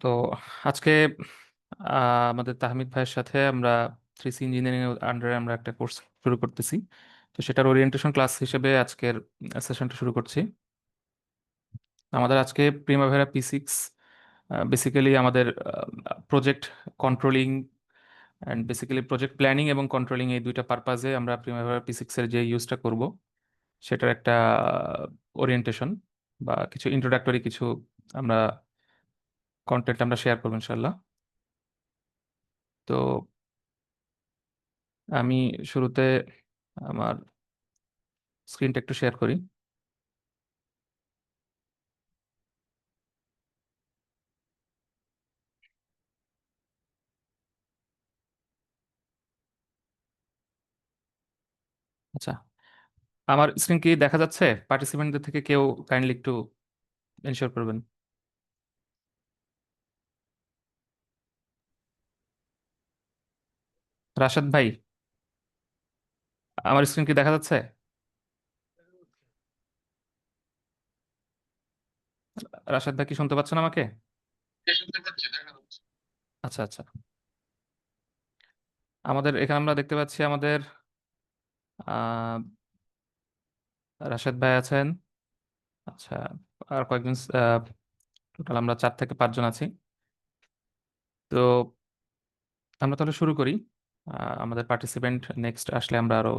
তো আজকে আমাদের তাহমিদ ভাইয়ের সাথে আমরা 3C ইঞ্জিনিয়ারিং এর আন্ডারে আমরা একটা কোর্স শুরু করতেছি। তো সেটার ওরিয়েন্টেশন ক্লাস হিসেবে আজকের সেশনটা শুরু করছি। আমাদের আজকে প্রিমাভেরা P6 বেসিক্যালি আমাদের project controlling and basically project planning এবং কন্ট্রোলিং এই দুইটা পারপাজে আমরা প্রিমাভেরা P6 এর যে ইউজটা করব সেটার একটা ওরিয়েন্টেশন বা কিছু ইন্ট্রোডাক্টরি কিছু আমরা কন্টেন্ট আমরা শেয়ার করবো ইনশাল্লাহ। তো আমি শুরুতে আমার স্ক্রিনটা একটু শেয়ার করি। আচ্ছা, আমার স্ক্রিন কি দেখা যাচ্ছে? পার্টিসিপেন্টদের থেকে কেউ কাইন্ডলি একটু এনশিওর করবেন। রাশাদ ভাই, আমার স্ক্রিন কি দেখা যাচ্ছে? রাশাদ ভাই কি শুনতে পাচ্ছেন আমাকে? আচ্ছা আচ্ছা, আমাদের এখানে আমরা দেখতে পাচ্ছি আমাদের আহ রাশাদ ভাই আছেন। আচ্ছা, আর কয়েকজন, টোটাল আমরা 4 থেকে 5 জন আছি। তো আমরা তাহলে শুরু করি। আমাদের পার্টিসিপেন্ট নেক্সট আসলে আমরা আরো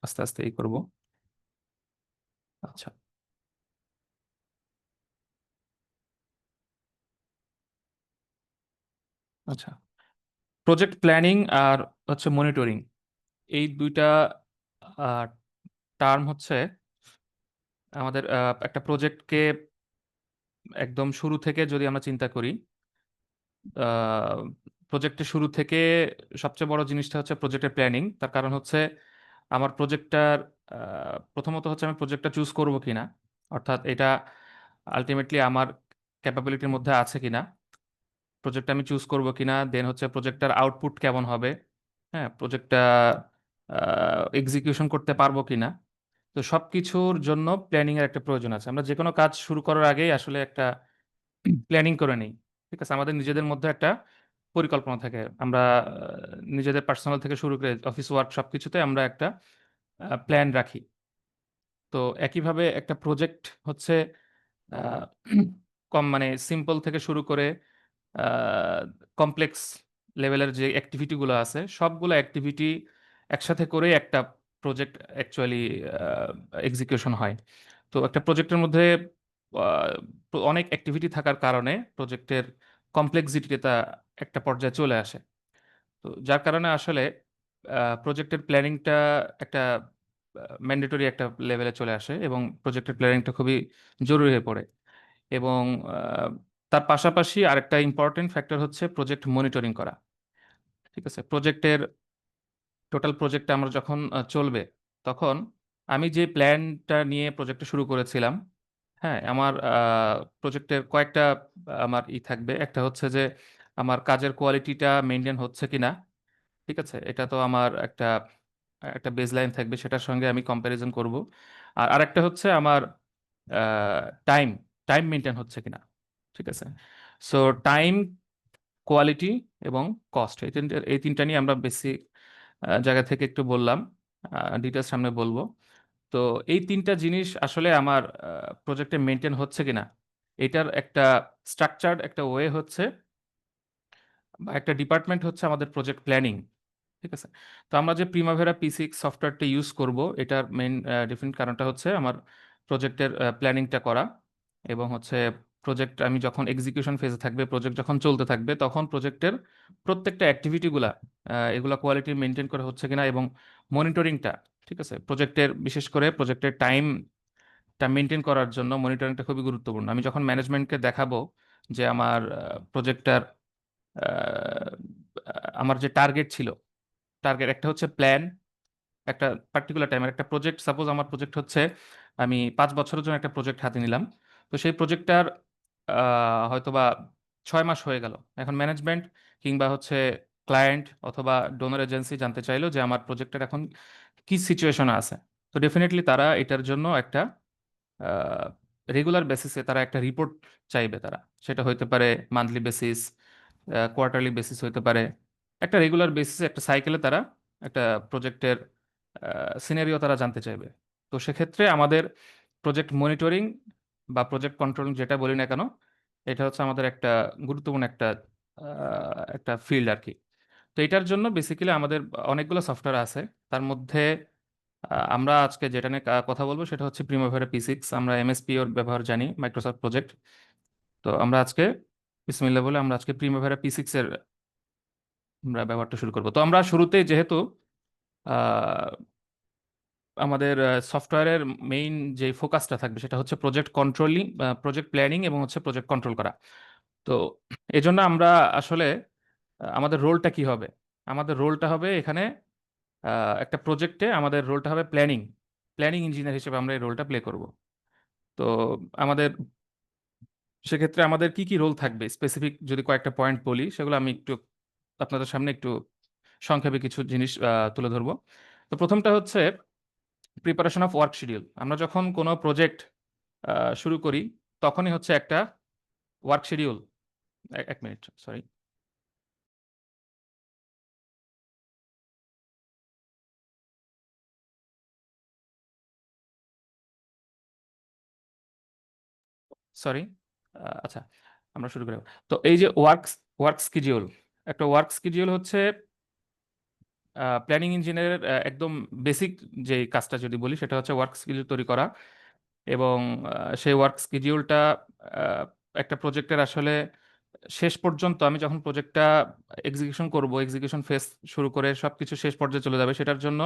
আস্তে আস্তে এই করবো। আচ্ছা আচ্ছা, প্রজেক্ট প্ল্যানিং আর হচ্ছে মনিটরিং, এই দুইটা টার্ম হচ্ছে আমাদের একটা প্রজেক্টকে একদম শুরু থেকে যদি আমরা চিন্তা করি। প্রজেক্টের শুরু থেকে সবচেয়ে বড় জিনিসটা হচ্ছে প্রজেক্টের প্ল্যানিং। তার কারণ হচ্ছে আমার প্রজেক্টটার প্রথমত হচ্ছে আমি প্রজেক্টটা চুজ করব কিনা, অর্থাৎ এটা আলটিমেটলি আমার ক্যাপাবিলিটির মধ্যে আছে কিনা, প্রজেক্টটা আমি চুজ করব কিনা, দেন হচ্ছে প্রজেক্টটার আউটপুট কেমন হবে, হ্যাঁ, প্রজেক্টটা এক্সিকিউশন করতে পারবো কিনা। তো সবকিছুর জন্য প্ল্যানিং এর একটা প্রয়োজন আছে। আমরা যে কোনো কাজ শুরু করার আগেই আসলে একটা প্ল্যানিং করে নেই। ঠিক আছে, আমাদের নিজেদের মধ্যে একটা পরিকল্পনা থাকে। আমরা নিজেদের পার্সোনাল থেকে শুরু করে অফিস ওয়ার্ক সবকিছুতে আমরা একটা প্ল্যান রাখি। তো একইভাবে একটা প্রজেক্ট হচ্ছে আহ, কম মানে সিম্পল থেকে শুরু করে কমপ্লেক্স লেভেলের যে অ্যাক্টিভিটিগুলো আছে সবগুলো অ্যাক্টিভিটি একসাথে করে একটা প্রজেক্ট অ্যাকচুয়ালি এক্সিকিউশন হয়। তো একটা প্রজেক্টের মধ্যে অনেক অ্যাক্টিভিটি থাকার কারণে প্রজেক্টের কমপ্লেক্সিটিটা একটা পর্যায়ে চলে আসে। তো যার কারণে আসলে প্রজেক্টের প্ল্যানিংটা একটা ম্যান্ডেটরি একটা লেভেলে চলে আসে এবং প্রজেক্টের প্ল্যানিংটা খুবই জরুরি হয়ে পড়ে। এবং তার পাশাপাশি আরেকটা ইম্পর্টেন্ট ফ্যাক্টর হচ্ছে প্রজেক্ট মনিটরিং করা। ঠিক আছে, প্রজেক্টের টোটাল প্রজেক্টটা আমরা যখন চলবে, তখন আমি যে প্ল্যানটা নিয়ে প্রজেক্টটা শুরু করেছিলাম, হ্যাঁ, আমার প্রজেক্টের কয়েকটা আমার থাকবে। একটা হচ্ছে যে আমার কাজের কোয়ালিটিটা মেনটেন হচ্ছে কিনা। ঠিক আছে, এটা তো আমার একটা একটা বেসলাইন থাকবে, সেটার সঙ্গে আমি কম্প্যারিজন করব। আর আরেকটা হচ্ছে আমার টাইম টাইম মেনটেন হচ্ছে কিনা। ঠিক আছে, সো টাইম, কোয়ালিটি এবং কস্ট, এই তিনটা নিয়ে আমরা বেশি জায়গা থেকে একটু বললাম, ডিটেলস সামনে বলবো। তো এই তিনটা জিনিস আসলে আমার প্রজেক্টে মেনটেন হচ্ছে কিনা, এটার একটা স্ট্রাকচার্ড একটা ওয়ে হচ্ছে বা একটা ডিপার্টমেন্ট হচ্ছে আমাদের প্রজেক্ট প্ল্যানিং। ঠিক আছে, তো আমরা যে প্রিমাভেরা P6 সফটওয়্যারটা ইউজ করব, এটার মেইন ডিফারেন্ট কারণটা হচ্ছে আমার প্রজেক্টের প্ল্যানিংটা করা এবং হচ্ছে প্রজেক্ট আমি যখন এক্সিকিউশন ফেজে থাকবে, প্রজেক্ট যখন চলতে থাকবে, তখন প্রজেক্টের প্রত্যেকটা অ্যাক্টিভিটিগুলা এগুলা কোয়ালিটি মেনটেন করা হচ্ছে কিনা এবং মনিটরিংটা। ঠিক আছে, প্রজেক্টের বিশেষ করে প্রজেক্টের টাইমটা মেনটেন করার জন্য মনিটরিংটা খুবই গুরুত্বপূর্ণ। আমি যখন ম্যানেজমেন্টকে দেখাবো যে আমার প্রজেক্টটার আমার যে টার্গেট ছিল, টার্গেট একটা হচ্ছে প্ল্যান, একটা পার্টিকুলার টাইমের একটা প্রজেক্ট। সাপোজ আমার প্রজেক্ট হচ্ছে আমি 5 বছরের জন্য একটা প্রজেক্ট হাতে নিলাম। তো সেই প্রজেক্টটার হয়তোবা 6 মাস হয়ে গেল। এখন ম্যানেজমেন্ট কিংবা হচ্ছে ক্লায়েন্ট অথবা ডোনার এজেন্সি জানতে চাইলো যে আমার প্রজেক্টের এখন কি সিচুয়েশনে আছে। তো ডেফিনেটলি তারা এটার জন্য একটা রেগুলার বেসিসে তারা একটা রিপোর্ট চাইবে তারা। সেটা হইতে পারে মান্থলি বেসিস, কোয়ার্টারলি বেসিস হইতে পারে। একটা রেগুলার বেসিসে একটা সাইকেলে তারা একটা প্রজেক্টের সিনারিও তারা জানতে চাইবে। তো সেক্ষেত্রে আমাদের প্রজেক্ট মনিটরিং বা প্রজেক্ট কন্ট্রোলিং যেটা বলি না কেন, এটা হচ্ছে আমাদের একটা গুরুত্বপূর্ণ একটা ফিল্ড আর কি। তো এটার জন্য বেসিক্যালি আমাদের অনেকগুলো সফটওয়্যার আছে। তার মধ্যে আমরা আজকে যেটা নিয়ে কথা বলবো সেটা হচ্ছে প্রিমাভেরা P6। আমরা এমএসপি ওর ব্যবহার জানি, মাইক্রোসফট প্রজেক্ট। তো আমরা আজকে বিসমিল্লাহ বলে আমরা আজকে প্রিমাভেরা P6 এর আমরা ব্যবহারটা শুরু করব। তো আমরা শুরুতেই যেহেতু আহ, আমাদের সফটওয়্যারের মেইন যে ফোকাসটা থাকবে সেটা হচ্ছে প্রজেক্ট কন্ট্রোলিং, প্রজেক্ট প্ল্যানিং এবং হচ্ছে প্রজেক্ট কন্ট্রোল করা। তো এজন্য আমরা আসলে আমাদের রোলটা কি হবে? আমাদের রোলটা হবে এখানে একটা প্রজেক্টে আমাদের রোলটা হবে প্ল্যানিং। প্ল্যানিং ইঞ্জিনিয়ার হিসেবে আমরা এই রোলটা প্লে করব। তো আমাদের সেক্ষেত্রে আমাদের কি কি রোল থাকবে স্পেসিফিক যদি কয়েকটা পয়েন্ট বলি, সেগুলো আমি একটু আপনাদের সামনে একটু সংক্ষেপে কিছু জিনিস তুলে ধরবো। তো প্রথমটা হচ্ছে প্রিপারেশন অফ ওয়ার্ক শিডিউল। আমরা যখন কোনো প্রজেক্ট শুরু করি তখনই হচ্ছে একটা ওয়ার্ক শিডিউল। এক মিনিট, সরি। সরি। আচ্ছা, আমরা শুরু করি। তো এই যে ওয়ার্ক শিডিউল, একটা ওয়ার্ক শিডিউল হচ্ছে প্ল্যানিং ইঞ্জিনিয়ারের একদম বেসিক যে কাজটা যদি বলি সেটা হচ্ছে ওয়ার্ক শিডিউল তৈরি করা। এবং সেই ওয়ার্ক শিডিউলটা একটা প্রজেক্টের আসলে শেষ পর্যন্ত আমি যখন প্রজেক্টটা এক্সিকিউশন করব, এক্সিকিউশন ফেজ শুরু করে সবকিছু শেষ পর্যায়ে চলে যাবে, সেটার জন্য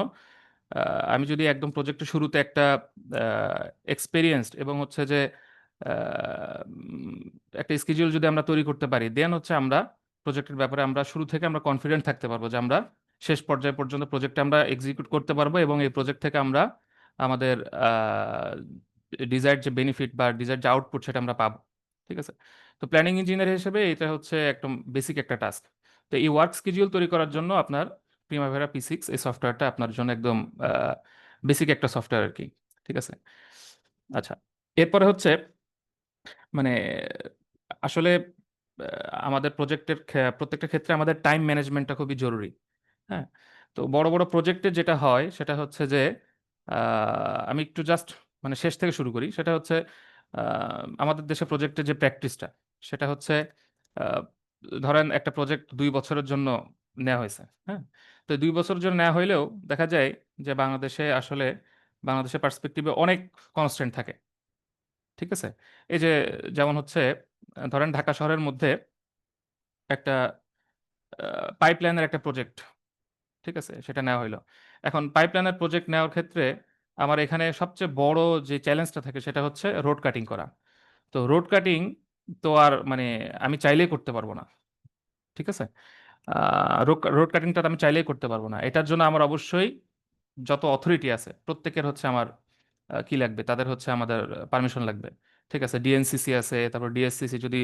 আমি যদি একদম প্রজেক্টের শুরুতে একটা এক্সপেরিয়েন্সড এবং হচ্ছে যে একটা স্কেডিউল যদি আমরা তৈরি করতে পারি, দেন হচ্ছে আমরা প্রজেক্টের ব্যাপারে আমরা শুরু থেকে আমরা কনফিডেন্ট থাকতে পারবো যে আমরা শেষ পর্যায়ে পর্যন্ত প্রজেক্টটা আমরা এক্সিকিউট করতে পারবো এবং এই প্রজেক্ট থেকে আমরা আমাদের ডিজায়ার্ড যে বেনিফিট বা ডিজায়ার্ড যে আউটপুট সেটা আমরা পাবো। ঠিক আছে। তো প্ল্যানিং ইঞ্জিনিয়ার হিসেবে এটা হচ্ছে একদম বেসিক একটা টাস্ক। তো এই ওয়ার্ক স্কেডিউল তৈরি করার জন্য আপনার প্রিমাভেরা P6 এই সফটওয়্যারটা আপনার জন্য একদম বেসিক একটা সফটওয়্যার আর কি। ঠিক আছে। আচ্ছা, এরপরে হচ্ছে মানে আসলে আমাদের প্রজেক্টের প্রত্যেকটা ক্ষেত্রে আমাদের টাইম ম্যানেজমেন্টটা খুবই জরুরি। হ্যাঁ। তো বড় বড় প্রজেক্টে যেটা হয় সেটা হচ্ছে যে আমি একটু জাস্ট মানে শেষ থেকে শুরু করি। সেটা হচ্ছে আমাদের দেশে প্রজেক্টের যে প্র্যাকটিসটা সেটা হচ্ছে আহ, ধরেন একটা প্রজেক্ট 2 বছরের জন্য নেওয়া হয়েছে। হ্যাঁ। তো 2 বছরের জন্য নেওয়া হইলেও দেখা যায় যে বাংলাদেশের পার্সপেক্টিভে অনেক কনস্ট্রেন্ট থাকে। ঠিক আছে। এই যে যেমন হচ্ছে ধরেন ঢাকা শহরের মধ্যে একটা পাইপলাইনের একটা প্রজেক্ট, ঠিক আছে, সেটা নেওয়া হইলো। এখন পাইপলাইনের প্রজেক্ট নেওয়ার ক্ষেত্রে আমার এখানে সবচেয়ে বড় যে চ্যালেঞ্জটা থাকে সেটা হচ্ছে রোড কাটিং করা। তো রোড কাটিং তো আর মানে আমি চাইলেই করতে পারবো না। ঠিক আছে। রোড কাটিংটা আমি চাইলেই করতে পারবো না। এটার জন্য আমার অবশ্যই যত অথরিটি আছে প্রত্যেকের হচ্ছে আমার কি লাগবে, তাদের হচ্ছে আমাদের পারমিশন লাগবে। ঠিক আছে। ডিএনসিসি আছে, তারপর ডিএসসিসি যদি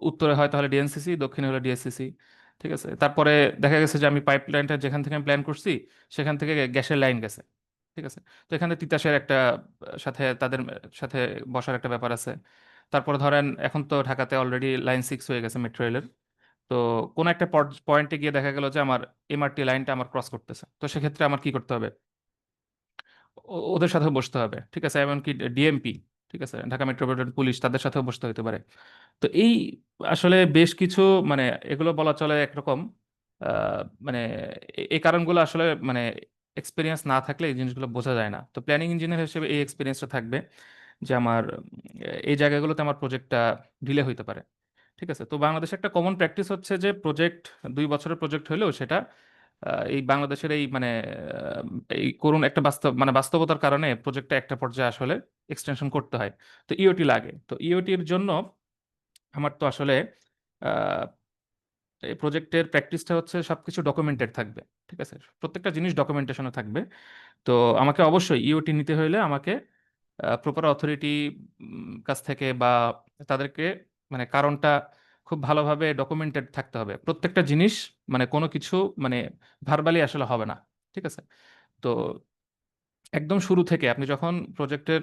উত্তরে হয় তাহলে ডিএনসিসি, দক্ষিণে হলে ডিএসসিসি। ঠিক আছে। তারপরে দেখা গেছে যে আমি পাইপ লাইনটা যেখান থেকে আমি প্ল্যান করছি সেখান থেকে গ্যাসের লাইন গেছে। ঠিক আছে। তো এখানে তিতাসের একটা সাথে তাদের সাথে বসার একটা ব্যাপার আছে। তারপর ধরেন এখন তো ঢাকাতে অলরেডি লাইন 6 হয়ে গেছে মেট্রো রেলের। তো কোন একটা পয়েন্টে গিয়ে দেখা গেল যে আমার এমআরটি লাইনটা আমার ক্রস করতেছে, তো সেক্ষেত্রে আমার কি করতে হবে? ওদের সাথে বসতে হবে। ঠিক আছে। এমনকি ডিএমপি, ঠিক আছে, ঢাকা মেট্রোপলিটন পুলিশ, তাদের সাথেও বসতে হতে পারে। তো এই আসলে বেশ কিছু মানে এগুলো বলা চলে একরকম মানে এই কারণগুলো আসলে মানে এক্সপিরিয়েন্স না থাকলে এই জিনিসগুলো বোঝা যায় না। তো প্ল্যানিং ইঞ্জিনিয়ার হিসেবে এই এক্সপিরিয়েন্সটা থাকবে যে আমার এই জায়গাগুলোতে আমার প্রজেক্টটা ডিলে হইতে পারে। ঠিক আছে। তো বাংলাদেশে একটা কমন প্র্যাকটিস হচ্ছে যে প্রজেক্ট 2 বছরের প্রজেক্ট হলেও সেটা এই বাংলাদেশের এই মানে এই করুণ একটা বাস্তবতার কারণে প্রজেক্টটা একটা পর্যায়ে আসলে এক্সটেনশন করতে হয়। তো ইওটি লাগে। তো ইওটির জন্য আমার তো আসলে আহ, এই প্রজেক্টের প্র্যাকটিসটা হচ্ছে সবকিছু ডকুমেন্টেড থাকবে। ঠিক আছে। প্রত্যেকটা জিনিস ডকুমেন্টেশনে থাকবে। তো আমাকে অবশ্যই ইওটি নিতে হলে আমাকে প্রপার অথরিটি কাছ থেকে বা তাদেরকে মানে কারণটা খুব ভালোভাবে ডকুমেন্টেড থাকতে হবে প্রত্যেকটা জিনিস। মানে কোনো কিছু মানে ভার্বালি আসলে হবে না। ঠিক আছে। তো একদম শুরু থেকে আপনি যখন প্রজেক্টের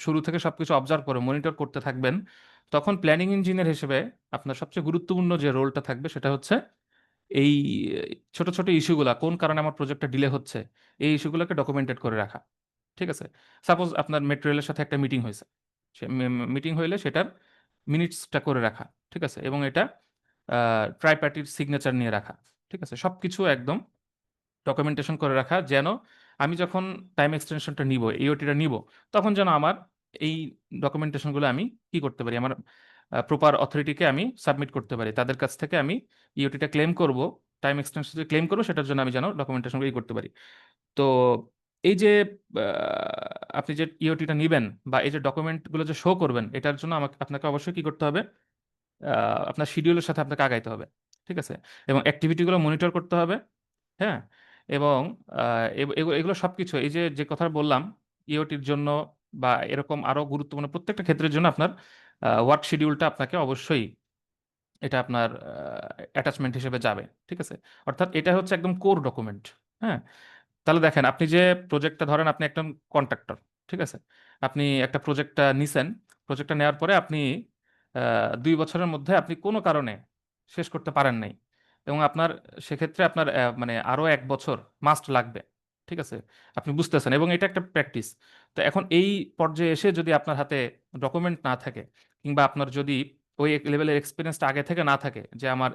শুরু থেকে সবকিছু অবজার্ভ করে মনিটর করতে থাকবেন, তখন প্ল্যানিং ইঞ্জিনিয়ার হিসেবে আপনার সবচেয়ে গুরুত্বপূর্ণ যে রোলটা থাকবে সেটা হচ্ছে এই ছোট ছোট ইস্যুগুলা, কোন কারণে আমার প্রজেক্টটা ডিলে হচ্ছে, এই ইস্যুগুলোকে ডকুমেন্টেড করে রাখা। ঠিক আছে? সাপোজ আপনার মেটেরিয়ালের সাথে একটা মিটিং হয়েছে, সে মিটিং হইলে সেটার মিনিটসটা করে রাখা। ঠিক আছে? এবং এটা ট্রাই পার্টির সিগনেচার নিয়ে রাখা। ঠিক আছে? সবকিছু একদম ডকুমেন্টেশন করে রাখা, যেন আমি যখন টাইম এক্সটেনশনটা নিব, ইওটিটা নিব, তখন যেন আমার এই ডকুমেন্টেশনগুলো আমি কি করতে পারি, আমার প্রপার অথরিটিকে আমি সাবমিট করতে পারি, তাদের কাছ থেকে আমি ইওটিটা ক্লেম করব, টাইম এক্সটেনশন ক্লেম করবো, সেটার জন্য আমি যেন ডকুমেন্টেশনগুলো করতে পারি। তো এই যে আপনি যে ইওটিটা নিবেন বা এই যে ডকুমেন্টগুলো যে শো করবেন, এটার জন্য আমাকে আপনাকে অবশ্যই কি করতে হবে, আপনার শিডিউলের সাথে আপনাকে আগাইতে হবে। ঠিক আছে? এবং অ্যাক্টিভিটিগুলো মনিটর করতে হবে। হ্যাঁ। এবং এগুলো সবকিছু এই যে যে কথা বললাম, ইওটির জন্য বা এরকম আরো গুরুত্বপূর্ণ প্রত্যেকটা ক্ষেত্রের জন্য আপনার ওয়ার্ক শিডিউলটা আপনাকে অবশ্যই, এটা আপনার অ্যাটাচমেন্ট হিসেবে যাবে। ঠিক আছে? অর্থাৎ এটা হচ্ছে একদম কোর ডকুমেন্ট। হ্যাঁ। তাহলে দেখেন, আপনি যে প্রজেক্টটা ধরেন, আপনি একজন কন্ট্রাক্টর। ঠিক আছে? আপনি একটা প্রজেক্টটা নিছেন, প্রজেক্টটা নেওয়ার পরে আপনি 2 বছরের মধ্যে আপনি কোনো কারণে শেষ করতে পারেন নাই, এবং আপনার সেক্ষেত্রে আপনার মানে আরো 1 বছর মাস্ট লাগবে। ঠিক আছে? আপনি বুঝতেছেন, এবং এটা একটা প্র্যাকটিস। তো এখন এই পর্যায়ে এসে যদি আপনার হাতে ডকুমেন্ট না থাকে, কিংবা আপনার যদি ওই লেভেলের এক্সপিরিয়েন্সটা আগে থেকে না থাকে যে আমার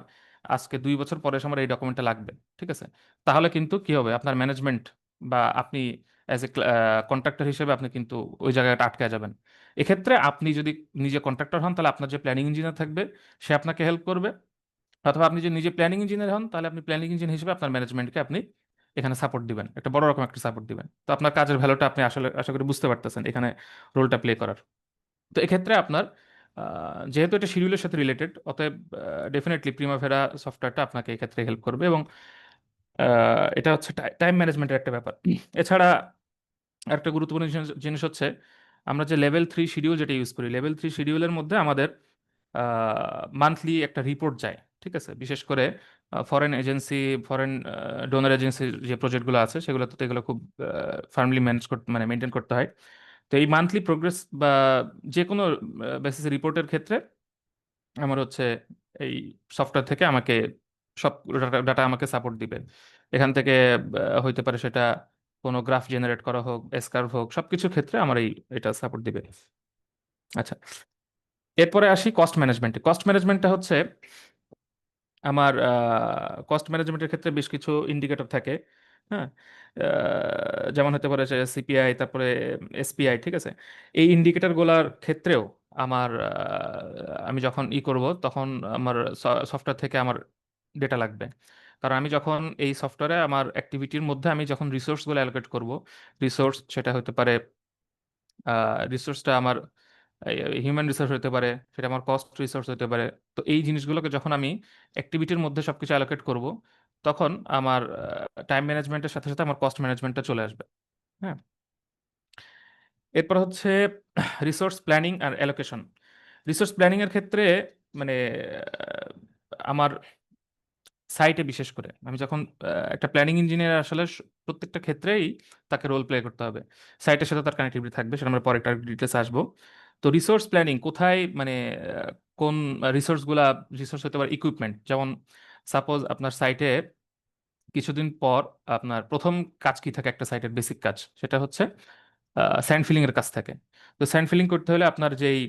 আজকে 2 বছর পরে এসে আমার এই ডকুমেন্টটা লাগবে, ঠিক আছে, তাহলে কিন্তু কি হবে, আপনার ম্যানেজমেন্ট বা আপনি অ্যাজ এ কন্ট্রাক্টর হিসেবে আপনি কিন্তু ওই জায়গাটা আটকে যাবেন। এক্ষেত্রে আপনি যদি নিজে কন্ট্রাক্টর হন, তাহলে আপনার যে প্ল্যানিং ইঞ্জিনিয়ার থাকবে, সে আপনাকে হেল্প করবে। অথবা আপনি যদি নিজে প্ল্যানিং ইঞ্জিনিয়ার হন, তাহলে আপনি প্ল্যানিং ইঞ্জিনিয়ার হিসেবে আপনার ম্যানেজমেন্টকে আপনি এখানে সাপোর্ট দিবেন, একটা বড় রকম একটা সাপোর্ট দিবেন। তো আপনার কাজের ভ্যালুটা আপনি আসলে আশা করি বুঝতে পারতেছেন এখানে রোলটা প্লে করার। তো এক্ষেত্রে আপনার যেহেতু এটা শিডিউলের সাথে রিলেটেড, অতএব ডেফিনেটলি প্রিমাভেরা সফটওয়্যারটা আপনাকে এক্ষেত্রে হেল্প করবে। এবং এটা হচ্ছে টাইম ম্যানেজমেন্টের একটা ব্যাপার। এছাড়া একটা গুরুত্বপূর্ণ জিনিস জিনিস হচ্ছে, আমরা যে লেভেল 3 শিডিউল যেটা ইউজ করি, লেভেল 3 শিডিউলের মধ্যে আমাদের মান্থলি একটা রিপোর্ট যায়। ঠিক আছে? বিশেষ করে ফরেন এজেন্সি, ফরেন ডোনার এজেন্সির যে প্রজেক্টগুলো আছে, সেগুলো তো এগুলো খুব ফার্মলি ম্যানেজ করতে, মানে মেনটেন করতে হয়। তো এই মান্থলি প্রোগ্রেস বা যে কোনো বেসিস রিপোর্টের ক্ষেত্রে আমার হচ্ছে এই সফটওয়্যার থেকে আমাকে সব ডাটা আমাকে সাপোর্ট দিবে। এখান থেকে হইতে পারে সেটা কোনো গ্রাফ জেনারেট করা হোক, এসকার্ভ হোক, সবকিছুর ক্ষেত্রে আমার এটা সাপোর্ট দিবে। আচ্ছা, এরপরে আসি কস্ট ম্যানেজমেন্টে। কস্ট ম্যানেজমেন্টটা হচ্ছে আমার কস্ট ম্যানেজমেন্টের ক্ষেত্রে বেশ কিছু ইন্ডিকেটর থাকে। হ্যাঁ। যেমন হতে পারে যে সিপিআই, তারপরে এসপিআই। ঠিক আছে? এই ইন্ডিকেটর গুলার ক্ষেত্রেও আমার আমি যখন করব, তখন আমার সফটওয়্যার থেকে আমার ডেটা লাগবে। কারণ আমি যখন এই সফটওয়্যারে আমার অ্যাক্টিভিটির মধ্যে আমি যখন রিসোর্সগুলো অ্যালোকেট করব, রিসোর্স সেটা হতে পারে, রিসোর্সটা আমার হিউম্যান রিসোর্স হতে পারে, সেটা আমার কস্ট রিসোর্স হতে পারে। তো এই জিনিসগুলোকে যখন আমি অ্যাক্টিভিটির মধ্যে সবকিছু অ্যালোকেট করব, তখন আমার টাইম ম্যানেজমেন্টের সাথে সাথে আমার কস্ট ম্যানেজমেন্টটা চলে আসবে। হ্যাঁ। এরপর হচ্ছে রিসোর্স প্ল্যানিং আর অ্যালোকেশন। রিসোর্স প্ল্যানিং এর ক্ষেত্রে মানে আমার সাইটে বিশেষ করে আমি যখন একটা প্ল্যানিং ইঞ্জিনিয়ার আসলে প্রত্যেকটা ক্ষেত্রেই তাকে রোল প্লে করতে হবে। সাইটের সাথে তার কানেক্টিভিটি থাকবে, সেটা আমরা পরে একটা ডিটেলস আসবো। তো রিসোর্স প্ল্যানিং কোথায়, মানে কোন রিসোর্স হতে পারে ইকুইপমেন্ট, যেমন সাপোজ আপনার সাইটে কিছুদিন পর আপনার প্রথম কাজ কি থাকে, একটা সাইটের বেসিক কাজ সেটা হচ্ছে স্যান্ড ফিলিং এর কাজ থাকে। তো স্যান্ড ফিলিং করতে হলে আপনার যেই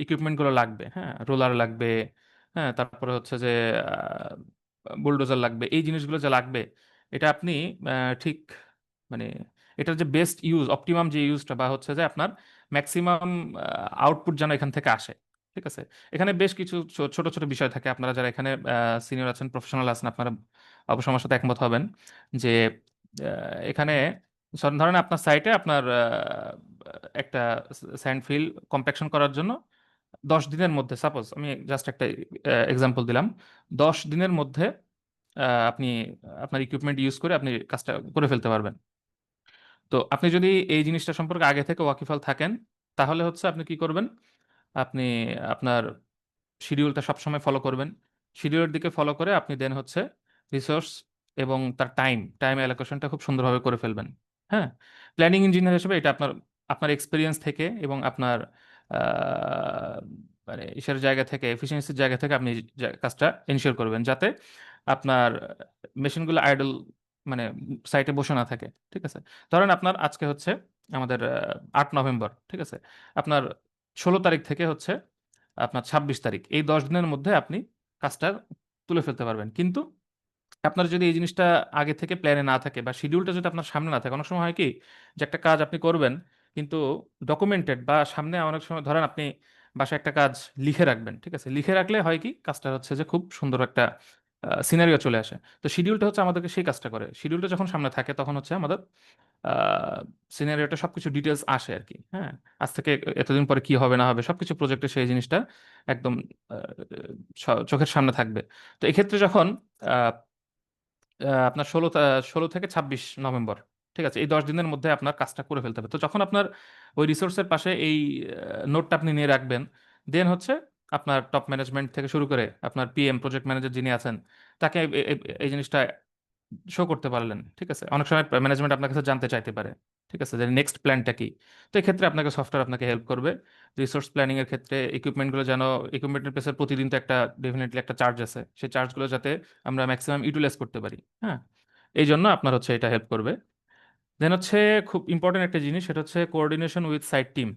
ইকুইপমেন্টগুলো লাগবে, হ্যাঁ, রোলার লাগবে, হ্যাঁ, তারপরে হচ্ছে যে বুলডোজার লাগবে, এই জিনিসগুলো যে লাগবে, এটা আপনি ঠিক, মানে এটার যে বেস্ট ইউজ, অপটিমাম যে ইউজটা, বা হচ্ছে যে আপনার ম্যাক্সিমাম আউটপুট যেন এখান থেকে আসে। ঠিক আছে? এখানে বেশ কিছু ছোট ছোট বিষয় থাকে। আপনারা যারা এখানে সিনিয়র আছেন, প্রফেশনাল আছেন, আপনারা অবশ্য আমার সাথে একমত হবেন যে এখানে ধরেন আপনার সাইটে আপনার একটা স্যান্ড ফিল কম্প্যাকশন করার জন্য 10 দিনের মধ্যে, সাপোজ আমি জাস্ট একটা এক্সাম্পল দিলাম, 10 দিনের মধ্যে আপনি আপনার ইকুইপমেন্ট ইউজ করে আপনি কাজটা করে ফেলতে পারবেন। তো আপনি যদি এই জিনিসটা সম্পর্কে আগে থেকে ওয়াকিফাল থাকেন, তাহলে হচ্ছে আপনি কি করবেন, আপনি আপনার শিডিউলটা সবসময় ফলো করবেন। শিডিউলের দিকে ফলো করে আপনি দেন হচ্ছে রিসোর্স এবং তার টাইম অ্যালোকেশনটা খুব সুন্দরভাবে করে ফেলবেন। হ্যাঁ, প্ল্যানিং ইঞ্জিনিয়ার হিসেবে এটা আপনার আপনার এক্সপিরিয়েন্স থেকে এবং আপনার আহ, মানে ইসের জায়গা থেকে, এফিসিয়েন্সির জায়গা থেকে আপনি কাজটা এনশিওর করবেন যাতে আপনার মেশিনগুলো আইডল, মানে সাইটে বসে না থাকে। ঠিক আছে, ধরেন আপনার আজকে হচ্ছে আমাদের 8 নভেম্বর, ঠিক আছে, আপনার 16 তারিখ থেকে হচ্ছে আপনার 26 তারিখ, এই 10 দিনের মধ্যে আপনি কাজটা তুলে ফেলতে পারবেন। কিন্তু আপনার যদি এই জিনিসটা আগে থেকে প্ল্যানে না থাকে বা শিডিউলটা যদি আপনার সামনে না থাকে, অনেক সময় হয় কি যে একটা কাজ আপনি করবেন কিন্তু ডকুমেন্টেড বা সামনে, অনেক সময় ধরেন আপনি বাসায় একটা কাজ লিখে রাখবেন, ঠিক আছে, লিখে রাখলে হয় কি কাজটা হচ্ছে যে খুব সুন্দর একটা সিনারিও চলে আসে। তো শিডিউলটা হচ্ছে আমাদেরকে সেই কাজটা করে, শিডিউলটা যখন সামনে থাকে তখন হচ্ছে আমাদের সিনারিওটা সবকিছু ডিটেলস আসে আর কি। হ্যাঁ, আজ থেকে এতদিন পরে কি হবে না হবে সবকিছু প্রজেক্টে সেই জিনিসটা একদম চোখের সামনে থাকবে। তো এক্ষেত্রে যখন আপনার 16 থেকে 26 নভেম্বর, ঠিক আছে, এই 10 দিনের মধ্যে আপনার কাজটা করে ফেলতে হবে। তো যখন আপনার ওই রিসোর্সের পাশে এই নোটটা আপনি নিয়ে রাখবেন, দেন হচ্ছে আপনার টপ ম্যানেজমেন্ট থেকে শুরু করে আপনার পিএম, প্রজেক্ট ম্যানেজার যিনি আছেন, তাকে এই জিনিসটা শো করতে পারলেন। ঠিক আছে, অনেক সময় ম্যানেজমেন্ট আপনার কাছে জানতে চাইতে পারে, ঠিক আছে, যে নেক্সট প্ল্যানটা কি। তো এক্ষেত্রে আপনাকে সফটওয়্যার আপনাকে হেল্প করবে রিসোর্স প্ল্যানিং এর ক্ষেত্রে। ইকুইপমেন্টগুলো যেন, ইকুইপমেন্টের পেছনে প্রতিদিন তো একটা ডেফিনেটলি একটা চার্জ আছে, সেই চার্জগুলো যাতে আমরা ম্যাক্সিমাম ইউটিলাইজ করতে পারি। হ্যাঁ, এই জন্য আপনার হচ্ছে এটা হেল্প করবে। দেন হচ্ছে খুব ইম্পর্টেন্ট একটা জিনিস, সেটা হচ্ছে coordination with site team.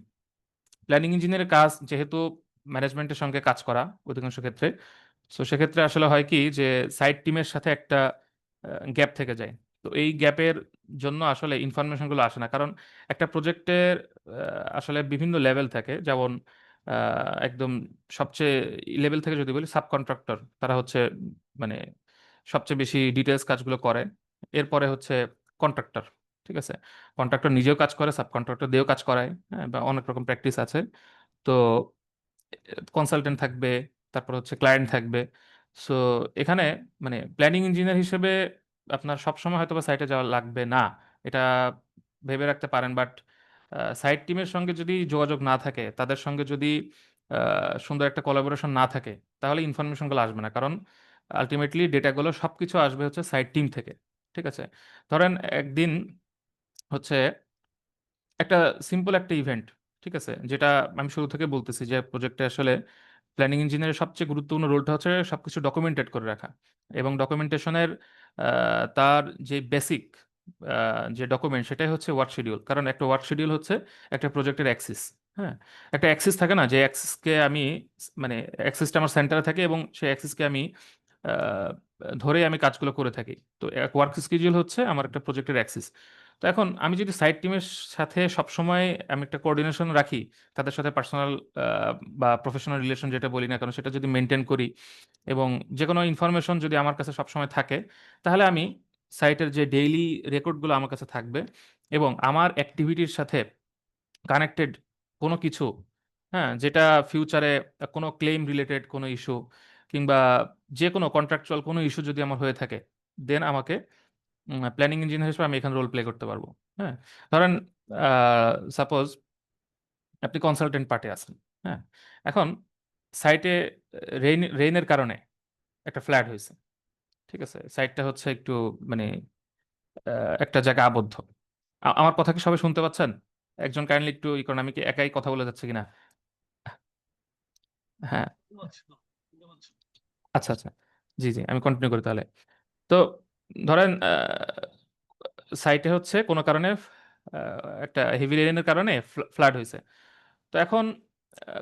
Planning ইঞ্জিনিয়ারের কাজ যেহেতু ম্যানেজমেন্টের সঙ্গে কাজ করা অধিকাংশ ক্ষেত্রে, তো সেক্ষেত্রে আসলে হয় কি যে সাইট টিমের সাথে একটা গ্যাপ থেকে যায়। তো এই গ্যাপের জন্য আসলে ইনফরমেশনগুলো আসে না, কারণ একটা প্রজেক্টের আসলে বিভিন্ন লেভেল থাকে। যেমন একদম সবচেয়ে লেভেল থেকে যদি বলি, সাব কন্ট্রাক্টর, তারা হচ্ছে মানে সবচেয়ে বেশি ডিটেলস কাজগুলো করে। এরপরে হচ্ছে কন্ট্রাক্টর, ঠিক আছে, কন্ট্রাক্টর নিজেও কাজ করে, সাব কন্ট্রাক্টর দিয়েও কাজ করায়। হ্যাঁ, বা অনেক রকম প্র্যাকটিস আছে। তো কনসালটেন্ট থাকবে, তারপর হচ্ছে ক্লায়েন্ট থাকবে। সো এখানে মানে প্ল্যানিং ইঞ্জিনিয়ার হিসেবে আপনার সবসময় হয়তো বা সাইটে যাওয়া লাগবে না, এটা ভেবে রাখতে পারেন। বাট সাইট টিমের সঙ্গে যদি যোগাযোগ না থাকে, তাদের সঙ্গে যদি সুন্দর একটা কোলাবোরেশন না থাকে, তাহলে ইনফরমেশনগুলো আসবে না। কারণ আলটিমেটলি ডেটাগুলো সবকিছু আসবে হচ্ছে সাইট টিম থেকে। ঠিক আছে, ধরেন একদিন হচ্ছে একটা সিম্পল একটা ইভেন্ট, ঠিক আছে, যেটা আমি শুরু থেকে বলতেছি যে প্রজেক্টে আসলে প্ল্যানিং ইঞ্জিনিয়ারের সবচেয়ে গুরুত্বপূর্ণ রোলটা হচ্ছে সবকিছু ডকুমেন্টেড করে রাখা। এবং ডকুমেন্টেশনের তার যে বেসিক যে ডকুমেন্ট, সেটাই হচ্ছে ওয়ার্ক শিডিউল। কারণ একটা ওয়ার্ক শিডিউল হচ্ছে একটা প্রজেক্টের অ্যাক্সিস। হ্যাঁ, একটা অ্যাক্সিস থাকে না, যে অ্যাক্সিসকে আমি মানে অ্যাক্সিসটা আমার সেন্টারে থাকে এবং সেই অ্যাক্সিসকে আমি আহ, ধরে আমি কাজগুলো করে থাকি। তো ওয়ার্ক শিডিউল হচ্ছে আমার একটা প্রজেক্টের অ্যাক্সিস। তো এখন আমি যদি সাইট টিমের সাথে সবসময় আমি একটা কোঅর্ডিনেশন রাখি, তাদের সাথে পার্সোনাল বা প্রফেশনাল রিলেশন যেটা বলি না কেন, সেটা যদি মেনটেন করি এবং যে কোনো ইনফরমেশন যদি আমার কাছে সবসময় থাকে, তাহলে আমি সাইটের যে ডেইলি রেকর্ডগুলো আমার কাছে থাকবে এবং আমার অ্যাক্টিভিটির সাথে কানেক্টেড কোনো কিছু, হ্যাঁ, যেটা ফিউচারে কোনো ক্লেম রিলেটেড কোনো ইস্যু কিংবা যে কোনো কন্ট্রাকচুয়াল কোনো ইস্যু যদি আমার হয়ে থাকে, দেন আমাকে প্ল্যানিং ইঞ্জিনিয়ার হিসেবে আমি এখানে রোল প্লে করতে পারবো। হ্যাঁ, ধরেন সাপোজ আপনি কনসালটেন্ট পার্টি আছেন। হ্যাঁ, এখন সাইটে রেইনের কারণে একটা ফ্ল্যাট হয়েছে। ঠিক আছে, সাইটটা হচ্ছে একটু মানে একটা জায়গা আবদ্ধ। আমার কথা কি সবাই শুনতে পাচ্ছেন? একজন কাইন্ডলি একটু ইকোনমিক একাই কথা বলে যাচ্ছে কিনা। হ্যাঁ, আচ্ছা আচ্ছা, জি জি, আমি কন্টিনিউ করি তাহলে। তো ধরেন সাইটে হচ্ছে কোনো কারণে একটা হেভি রেইনের কারণে ফ্লাড হয়েছে। তো এখন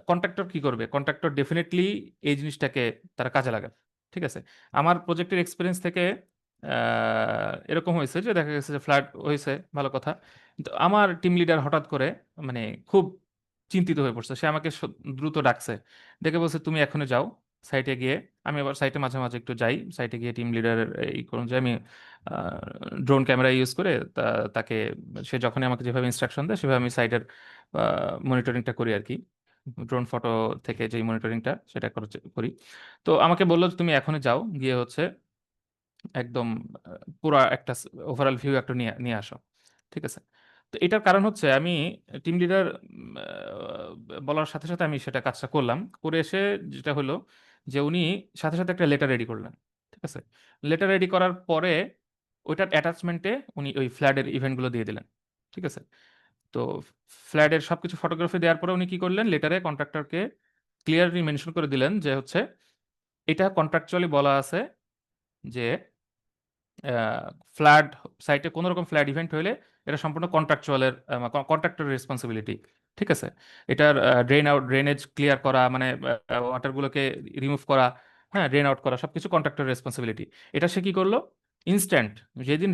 কন্ট্রাক্টর কি করবে? কন্ট্রাক্টর ডেফিনেটলি এই জিনিসটাকে তারা কাজে লাগাবে। ঠিক আছে, আমার প্রজেক্টের এক্সপিরিয়েন্স থেকে এরকম হয়েছে যে দেখা গেছে যে ফ্লাড হয়েছে, ভালো কথা, কিন্তু আমার টিম লিডার হঠাৎ করে মানে খুব চিন্তিত হয়ে পড়ছে। সে আমাকে দ্রুত ডাকছে, ডেকে বলছে তুমি এখনই যাও সাইটে গিয়ে। আমি আবার সাইটে মাঝে মাঝে একটু যাই, সাইটে গিয়ে টিম লিডারের এই করুন যে আমি ড্রোন ক্যামেরা ইউজ করে তাকে, সে যখনই আমাকে যেভাবে ইনস্ট্রাকশন দেয় সেভাবে আমি সাইটের মনিটরিংটা করি আর কি। ড্রোন ফটো থেকে যে মনিটরিংটা সেটা করি। তো আমাকে বললো যে তুমি এখনই যাও, গিয়ে হচ্ছে একদম পুরা একটা ওভারঅল ভিউ একটা নিয়ে নিয়ে আসো। ঠিক আছে, তো এটার কারণ হচ্ছে আমি টিম লিডার বলার সাথে সাথে আমি সেটা কাজটা করলাম, করে এসে যেটা হলো যে উনি সাথে সাথে একটা লেটার রেডি করলেন। ঠিক আছে, লেটার রেডি করার পরে ওইটার অ্যাটাচমেন্টে উনি ওই ফ্ল্যাটের ইভেন্টগুলো দিয়ে দিলেন। ঠিক আছে। তো ফ্ল্যাটের সবকিছু ফটোগ্রাফি দেওয়ার পরে উনি কি করলেন, লেটারে কন্ট্রাক্টরকে ক্লিয়ারলি মেনশন করে দিলেন যে হচ্ছে এটা কন্ট্রাকচুয়ালি বলা আছে যে ফ্লাড সাইটে কোনো রকম ফ্লাড ইভেন্ট হলে এটা সম্পূর্ণ কন্ট্রাক্টরের রেসপন্সিবিলিটি। ঠিক আছে। এটার ড্রেনেজ ক্লিয়ার করা, মানে ওয়াটারগুলোকে রিমুভ করা, হ্যাঁ, ড্রেন আউট করা, সবকিছু কন্ট্রাক্টরের রেসপন্সিবিলিটি। এটা সে কি করলো, ইনস্ট্যান্ট, যেদিন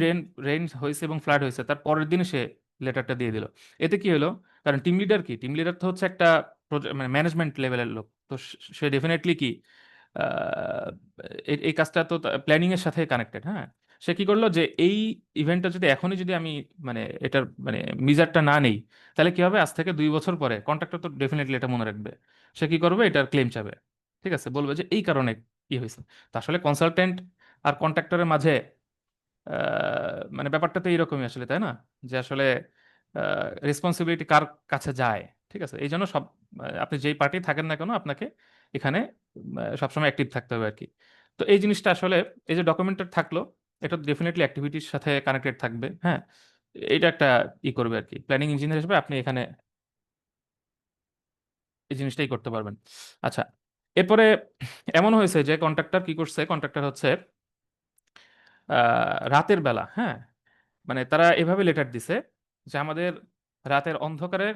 রেইন হয়েছে এবং ফ্লাড হয়েছে তার পরের দিন সে লেটারটা দিয়ে দিল। এতে কি হলো, কারণ টিম লিডার তো হচ্ছে একটা মানে ম্যানেজমেন্ট লেভেলের লোক, তো সে ডেফিনেটলি কি আহ, এই কাজটা তো প্ল্যানিং এর সাথে কানেক্টেড। হ্যাঁ, সে কি করলো যে এই ইভেন্টটা যদি এখনই যদি আমি মানে এটার মানে মিজারটা না নেই, তাহলে কি হবে, আজ থেকে 2 বছর পরে কন্ট্রাক্টর তো ডেফিনেটলি এটা মনে রাখবে। সে কি করবে, এটার ক্লেম চাবে। ঠিক আছে, বলবে যে এই কারণে কি হয়েছে। তা আসলে কনসালটেন্ট আর কন্ট্রাক্টরের মাঝে মানে ব্যাপারটা তো এইরকমই আসলে, তাই না? যে আসলে রেসপন্সিবিলিটি কার কাছে যায়। ঠিক আছে, এই জন্য সব আপনি যেই পার্টি থাকেন না কেন, আপনাকে এখানে সবসময় অ্যাক্টিভ থাকতে হবে আর কি। তো এই জিনিসটা আসলে, এই যে ডকুমেন্টেড থাকলো, এটা ডেফিনেটলি অ্যাক্টিভিটির সাথে কানেক্টেড থাকবে। হ্যাঁ, এটা একটা করবে আর কি, প্ল্যানিং ইঞ্জিনিয়ার হিসেবে আপনি এখানে এই জিনিসটাই করতে পারবেন। আচ্ছা, এরপরে এমন হয়েছে যে কন্ট্রাক্টর কি করছে, কন্ট্রাক্টর হচ্ছে রাতের বেলা, হ্যাঁ, মানে তারা এভাবে লেটার দিছে যে আমাদের রাতের অন্ধকারে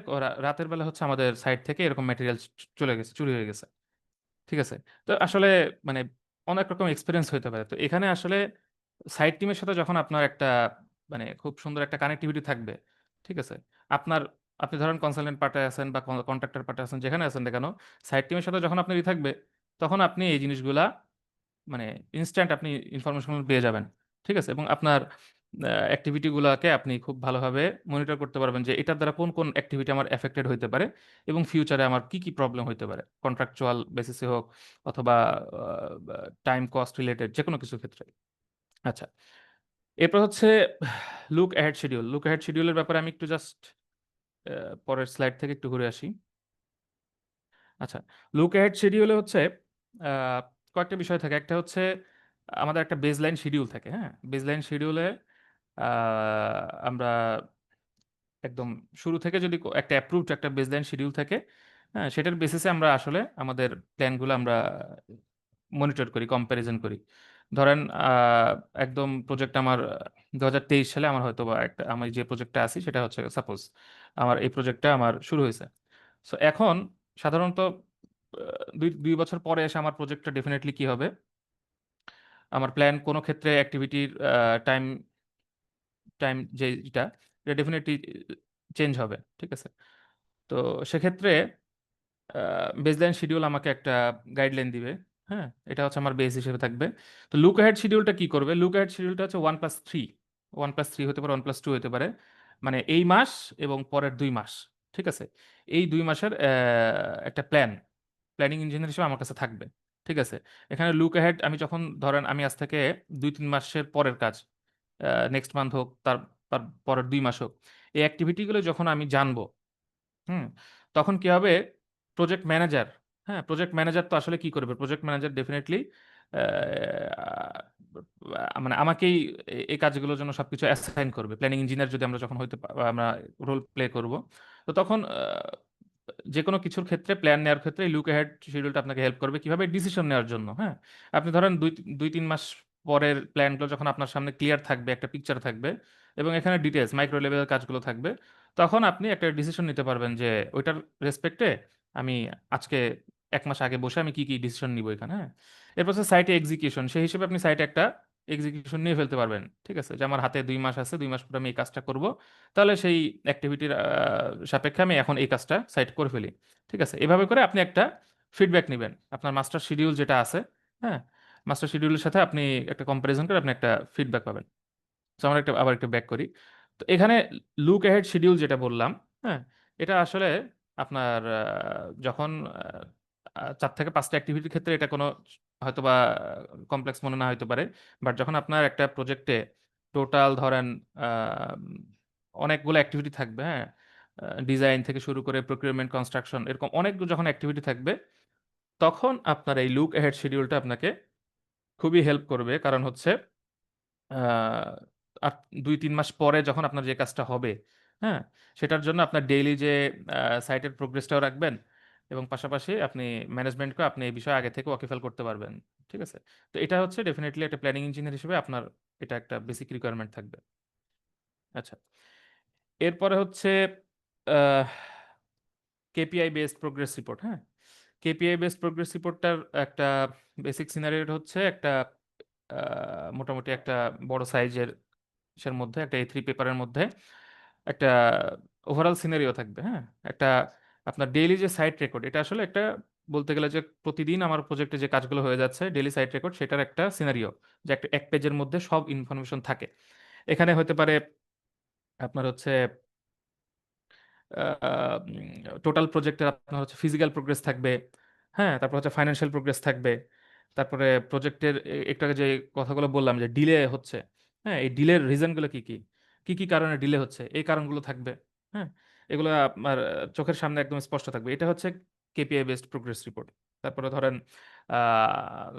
রাতের বেলা হচ্ছে আমাদের সাইট থেকে এরকম ম্যাটেরিয়াল চলে গেছে, চুরি হয়ে গেছে। ঠিক আছে। তো আসলে মানে অনেক রকম এক্সপিরিয়েন্স হতে পারে। তো এখানে আসলে সাইট টিমের সাথে যখন আপনার একটা মানে খুব সুন্দর একটা কানেক্টিভিটি থাকবে, ঠিক আছে, আপনার আপনি ধরেন কনসালটেন্ট পার্টে আছেন বা কন্ট্রাক্টর পার্টে আছেন, যেখানে আছেন না কেন, সাইট টিমের সাথে যখন আপনার থাকবে, তখন আপনি এই জিনিসগুলা মানে ইনস্ট্যান্ট আপনি ইনফরমেশন পেয়ে যাবেন। ঠিক আছে, এবং আপনার অ্যাক্টিভিটিগুলোকে আপনি খুব ভালোভাবে মনিটর করতে পারবেন যে এটার দ্বারা কোন কোন অ্যাক্টিভিটি আমার এফেক্টেড হইতে পারে এবং ফিউচারে আমার কি কি প্রবলেম হইতে পারে, কন্ট্রাকচুয়াল বেসিসে হোক অথবা টাইম কস্ট রিলেটেড যে কোনো কিছু ক্ষেত্রে। আচ্ছা, এরপর হচ্ছে লুক অ্যাহেড শিডিউলের ব্যাপারে আমি একটু জাস্ট পরের স্লাইড থেকে একটু ঘুরে আসি। আচ্ছা, লুক অ্যাহেড শিডিউলে হচ্ছে আহ, কয়েকটা বিষয় থাকে। একটা হচ্ছে আমাদের একটা বেসলাইন শিডিউল থাকে। হ্যাঁ, বেসলাইন শিডিউলে আমরা একদম শুরু থেকে যদি একটা অ্যাপ্রুভড একটা বেসলাইন শিডিউল থাকে, হ্যাঁ, সেটার বেসিসে আমরা আসলে আমাদের প্ল্যানগুলো আমরা মনিটর করি, কম্প্যারিজন করি। ধরেন একদম প্রজেক্ট আমার 2023 সালে আমার হয়তো বা একটা, আমি যে প্রজেক্টটা আছি সেটা হচ্ছে সাপোজ আমার এই প্রজেক্টটা আমার শুরু হয়েছে। সো এখন সাধারণত 2 বছর পরে এসে আমার প্রজেক্টটা ডেফিনেটলি কি হবে, আমার প্ল্যান কোনো ক্ষেত্রে অ্যাক্টিভিটির টাইম টাইম যেটা, এটা ডেফিনেটলি চেঞ্জ হবে। ঠিক আছে। তো সেক্ষেত্রে বেসলাইন শিডিউল আমাকে একটা গাইডলাইন দিবে। হ্যাঁ, এটা হচ্ছে আমার বেস হিসেবে থাকবে। তো লুক অ্যাহেড শিডিউলটা কি করবে, লুক অ্যাহেড শিডিউলটা হচ্ছে 1+3, 1+3 হতে পারে, 1+2 হতে পারে, মানে এই মাস এবং পরের 2 মাস। ঠিক আছে, এই 2 মাসের একটা প্ল্যানিং ইঞ্জিনিয়ার হিসেবে আমার কাছে থাকবে। ঠিক আছে, এখানে লুক অ্যাহেড আমি যখন ধরেন আমি আজ থেকে 2-3 মাসের পরের কাজ, নেক্সট মান্থ হোক, তার তার পরের 2 মাস হোক, এই অ্যাক্টিভিটিগুলো যখন আমি জানবো, হুম, তখন কি হবে, প্রজেক্ট ম্যানেজার, হ্যাঁ, প্রজেক্ট ম্যানেজার তো আসলে কি করবে, প্রজেক্ট ম্যানেজার ডেফিনেটলি মানে আমাকেই এই কাজগুলোর জন্য সবকিছু অ্যাসাইন করবে। প্ল্যানিং ইঞ্জিনিয়ার যদি আমরা যখন আমরা রোল প্লে করব, তো তখন যে কোনো কিছুর ক্ষেত্রে প্ল্যান নেওয়ার ক্ষেত্রে লুক অ্যাহেড শিডিউলটা আপনাকে হেল্প করবে কিভাবে ডিসিশন নেওয়ার জন্য। হ্যাঁ, আপনি ধরেন 2-3 মাস পরের প্ল্যানগুলো যখন আপনার সামনে ক্লিয়ার থাকবে, একটা পিকচার থাকবে এবং এখানে ডিটেলস মাইক্রো লেভেলের কাজগুলো থাকবে, তখন আপনি একটা ডিসিশন নিতে পারবেন যে ওইটার রেসপেক্টে আমি আজকে 1 মাস আগে বসে আমি কি কি ডিসিশন নিব এখানে। হ্যাঁ, এরপর হচ্ছে সাইটে এক্সিকিউশন, সেই হিসেবে আপনি সাইটে একটা এক্সিকিউশন নিয়ে ফেলতে পারবেন। ঠিক আছে, যে আমার হাতে 2 মাস আছে, 2 মাস পরে আমি এই কাজটা করব, তাহলে সেই অ্যাক্টিভিটির সাপেক্ষে আমি এখন এই কাজটা সাইট করে ফেলি। ঠিক আছে, এভাবে করে আপনি একটা ফিডব্যাক নেবেন আপনার মাস্টার শিডিউল যেটা আছে। হ্যাঁ, মাস্টার শিডিউলের সাথে আপনি একটা কম্পারিজন করে আপনি একটা ফিডব্যাক পাবেন। তো আমরা আবার একটু ব্যাক করি। তো এখানে লুক অ্যাহেড শিডিউল যেটা বললাম, হ্যাঁ, এটা আসলে আপনার যখন 4 থেকে 5টা অ্যাক্টিভিটির ক্ষেত্রে এটা কোনো হয়তোবা কমপ্লেক্স মনে না হতে পারে, বাট যখন আপনার একটা প্রজেক্টে টোটাল ধরেন আহ, অনেকগুলো অ্যাক্টিভিটি থাকবে, হ্যাঁ, ডিজাইন থেকে শুরু করে প্রকিউরমেন্ট, কনস্ট্রাকশন, এরকম অনেকগুলো যখন অ্যাক্টিভিটি থাকবে, তখন আপনার এই লুক অ্যাহেড শিডিউলটা আপনাকে খুবই হেল্প করবে। কারণ হচ্ছে আহ, আর 2-3 মাস পরে যখন আপনার যে কাজটা হবে, হ্যাঁ, সেটার জন্য আপনার ডেইলি যে সাইটের প্রোগ্রেসটাও রাখবেন, এবং পাশাপাশি আপনি ম্যানেজমেন্টকে আপনি এই বিষয়ে আগে থেকে ওয়াকিফাল করতে পারবেন। ঠিক আছে? তো এটা হচ্ছে ডেফিনেটলি একটা প্ল্যানিং ইঞ্জিনিয়ার হিসেবে আপনার এটা একটা বেসিক রিকোয়ারমেন্ট থাকবে। আচ্ছা, এরপরে হচ্ছে কেপিআই বেসড প্রোগ্রেস রিপোর্ট। হ্যাঁ, কেপিআই বেসড প্রোগ্রেস রিপোর্টটার একটা বেসিক সিনারিও হচ্ছে একটা মোটামুটি একটা বড় সাইজের এর মধ্যে একটা A3 পেপারের মধ্যে একটা ওভারঅল সিনারিও থাকবে। হ্যাঁ, একটা আপনার ডেইলি যে সাইট রেকর্ড, এটা আসলে একটা বলতে গেলে যে প্রতিদিন আমার প্রজেক্টে যে কাজগুলো হয়ে যাচ্ছে ডেইলি সাইট রেকর্ড, সেটার একটা সিনারিও, যে একটা এক পেজের মধ্যে সব ইনফরমেশন থাকে। এখানে হতে পারে আপনার হচ্ছে টোটাল প্রজেক্টের আপনার হচ্ছে ফিজিক্যাল প্রোগ্রেস থাকবে। হ্যাঁ, তারপর হচ্ছে ফাইন্যান্সিয়াল প্রোগ্রেস থাকবে। তারপরে প্রজেক্টের একটু আগে যে কথাগুলো বললাম যে ডিলে হচ্ছে, হ্যাঁ, এই ডিলের রিজনগুলো কি কি, কি কি কারণে ডিলে হচ্ছে এই কারণগুলো থাকবে। হ্যাঁ, এগুলো আপনার চোখের সামনে একদম স্পষ্ট থাকবে। এটা হচ্ছে কেপিআই বেসড প্রোগ্রেস রিপোর্ট। তারপরে ধরেন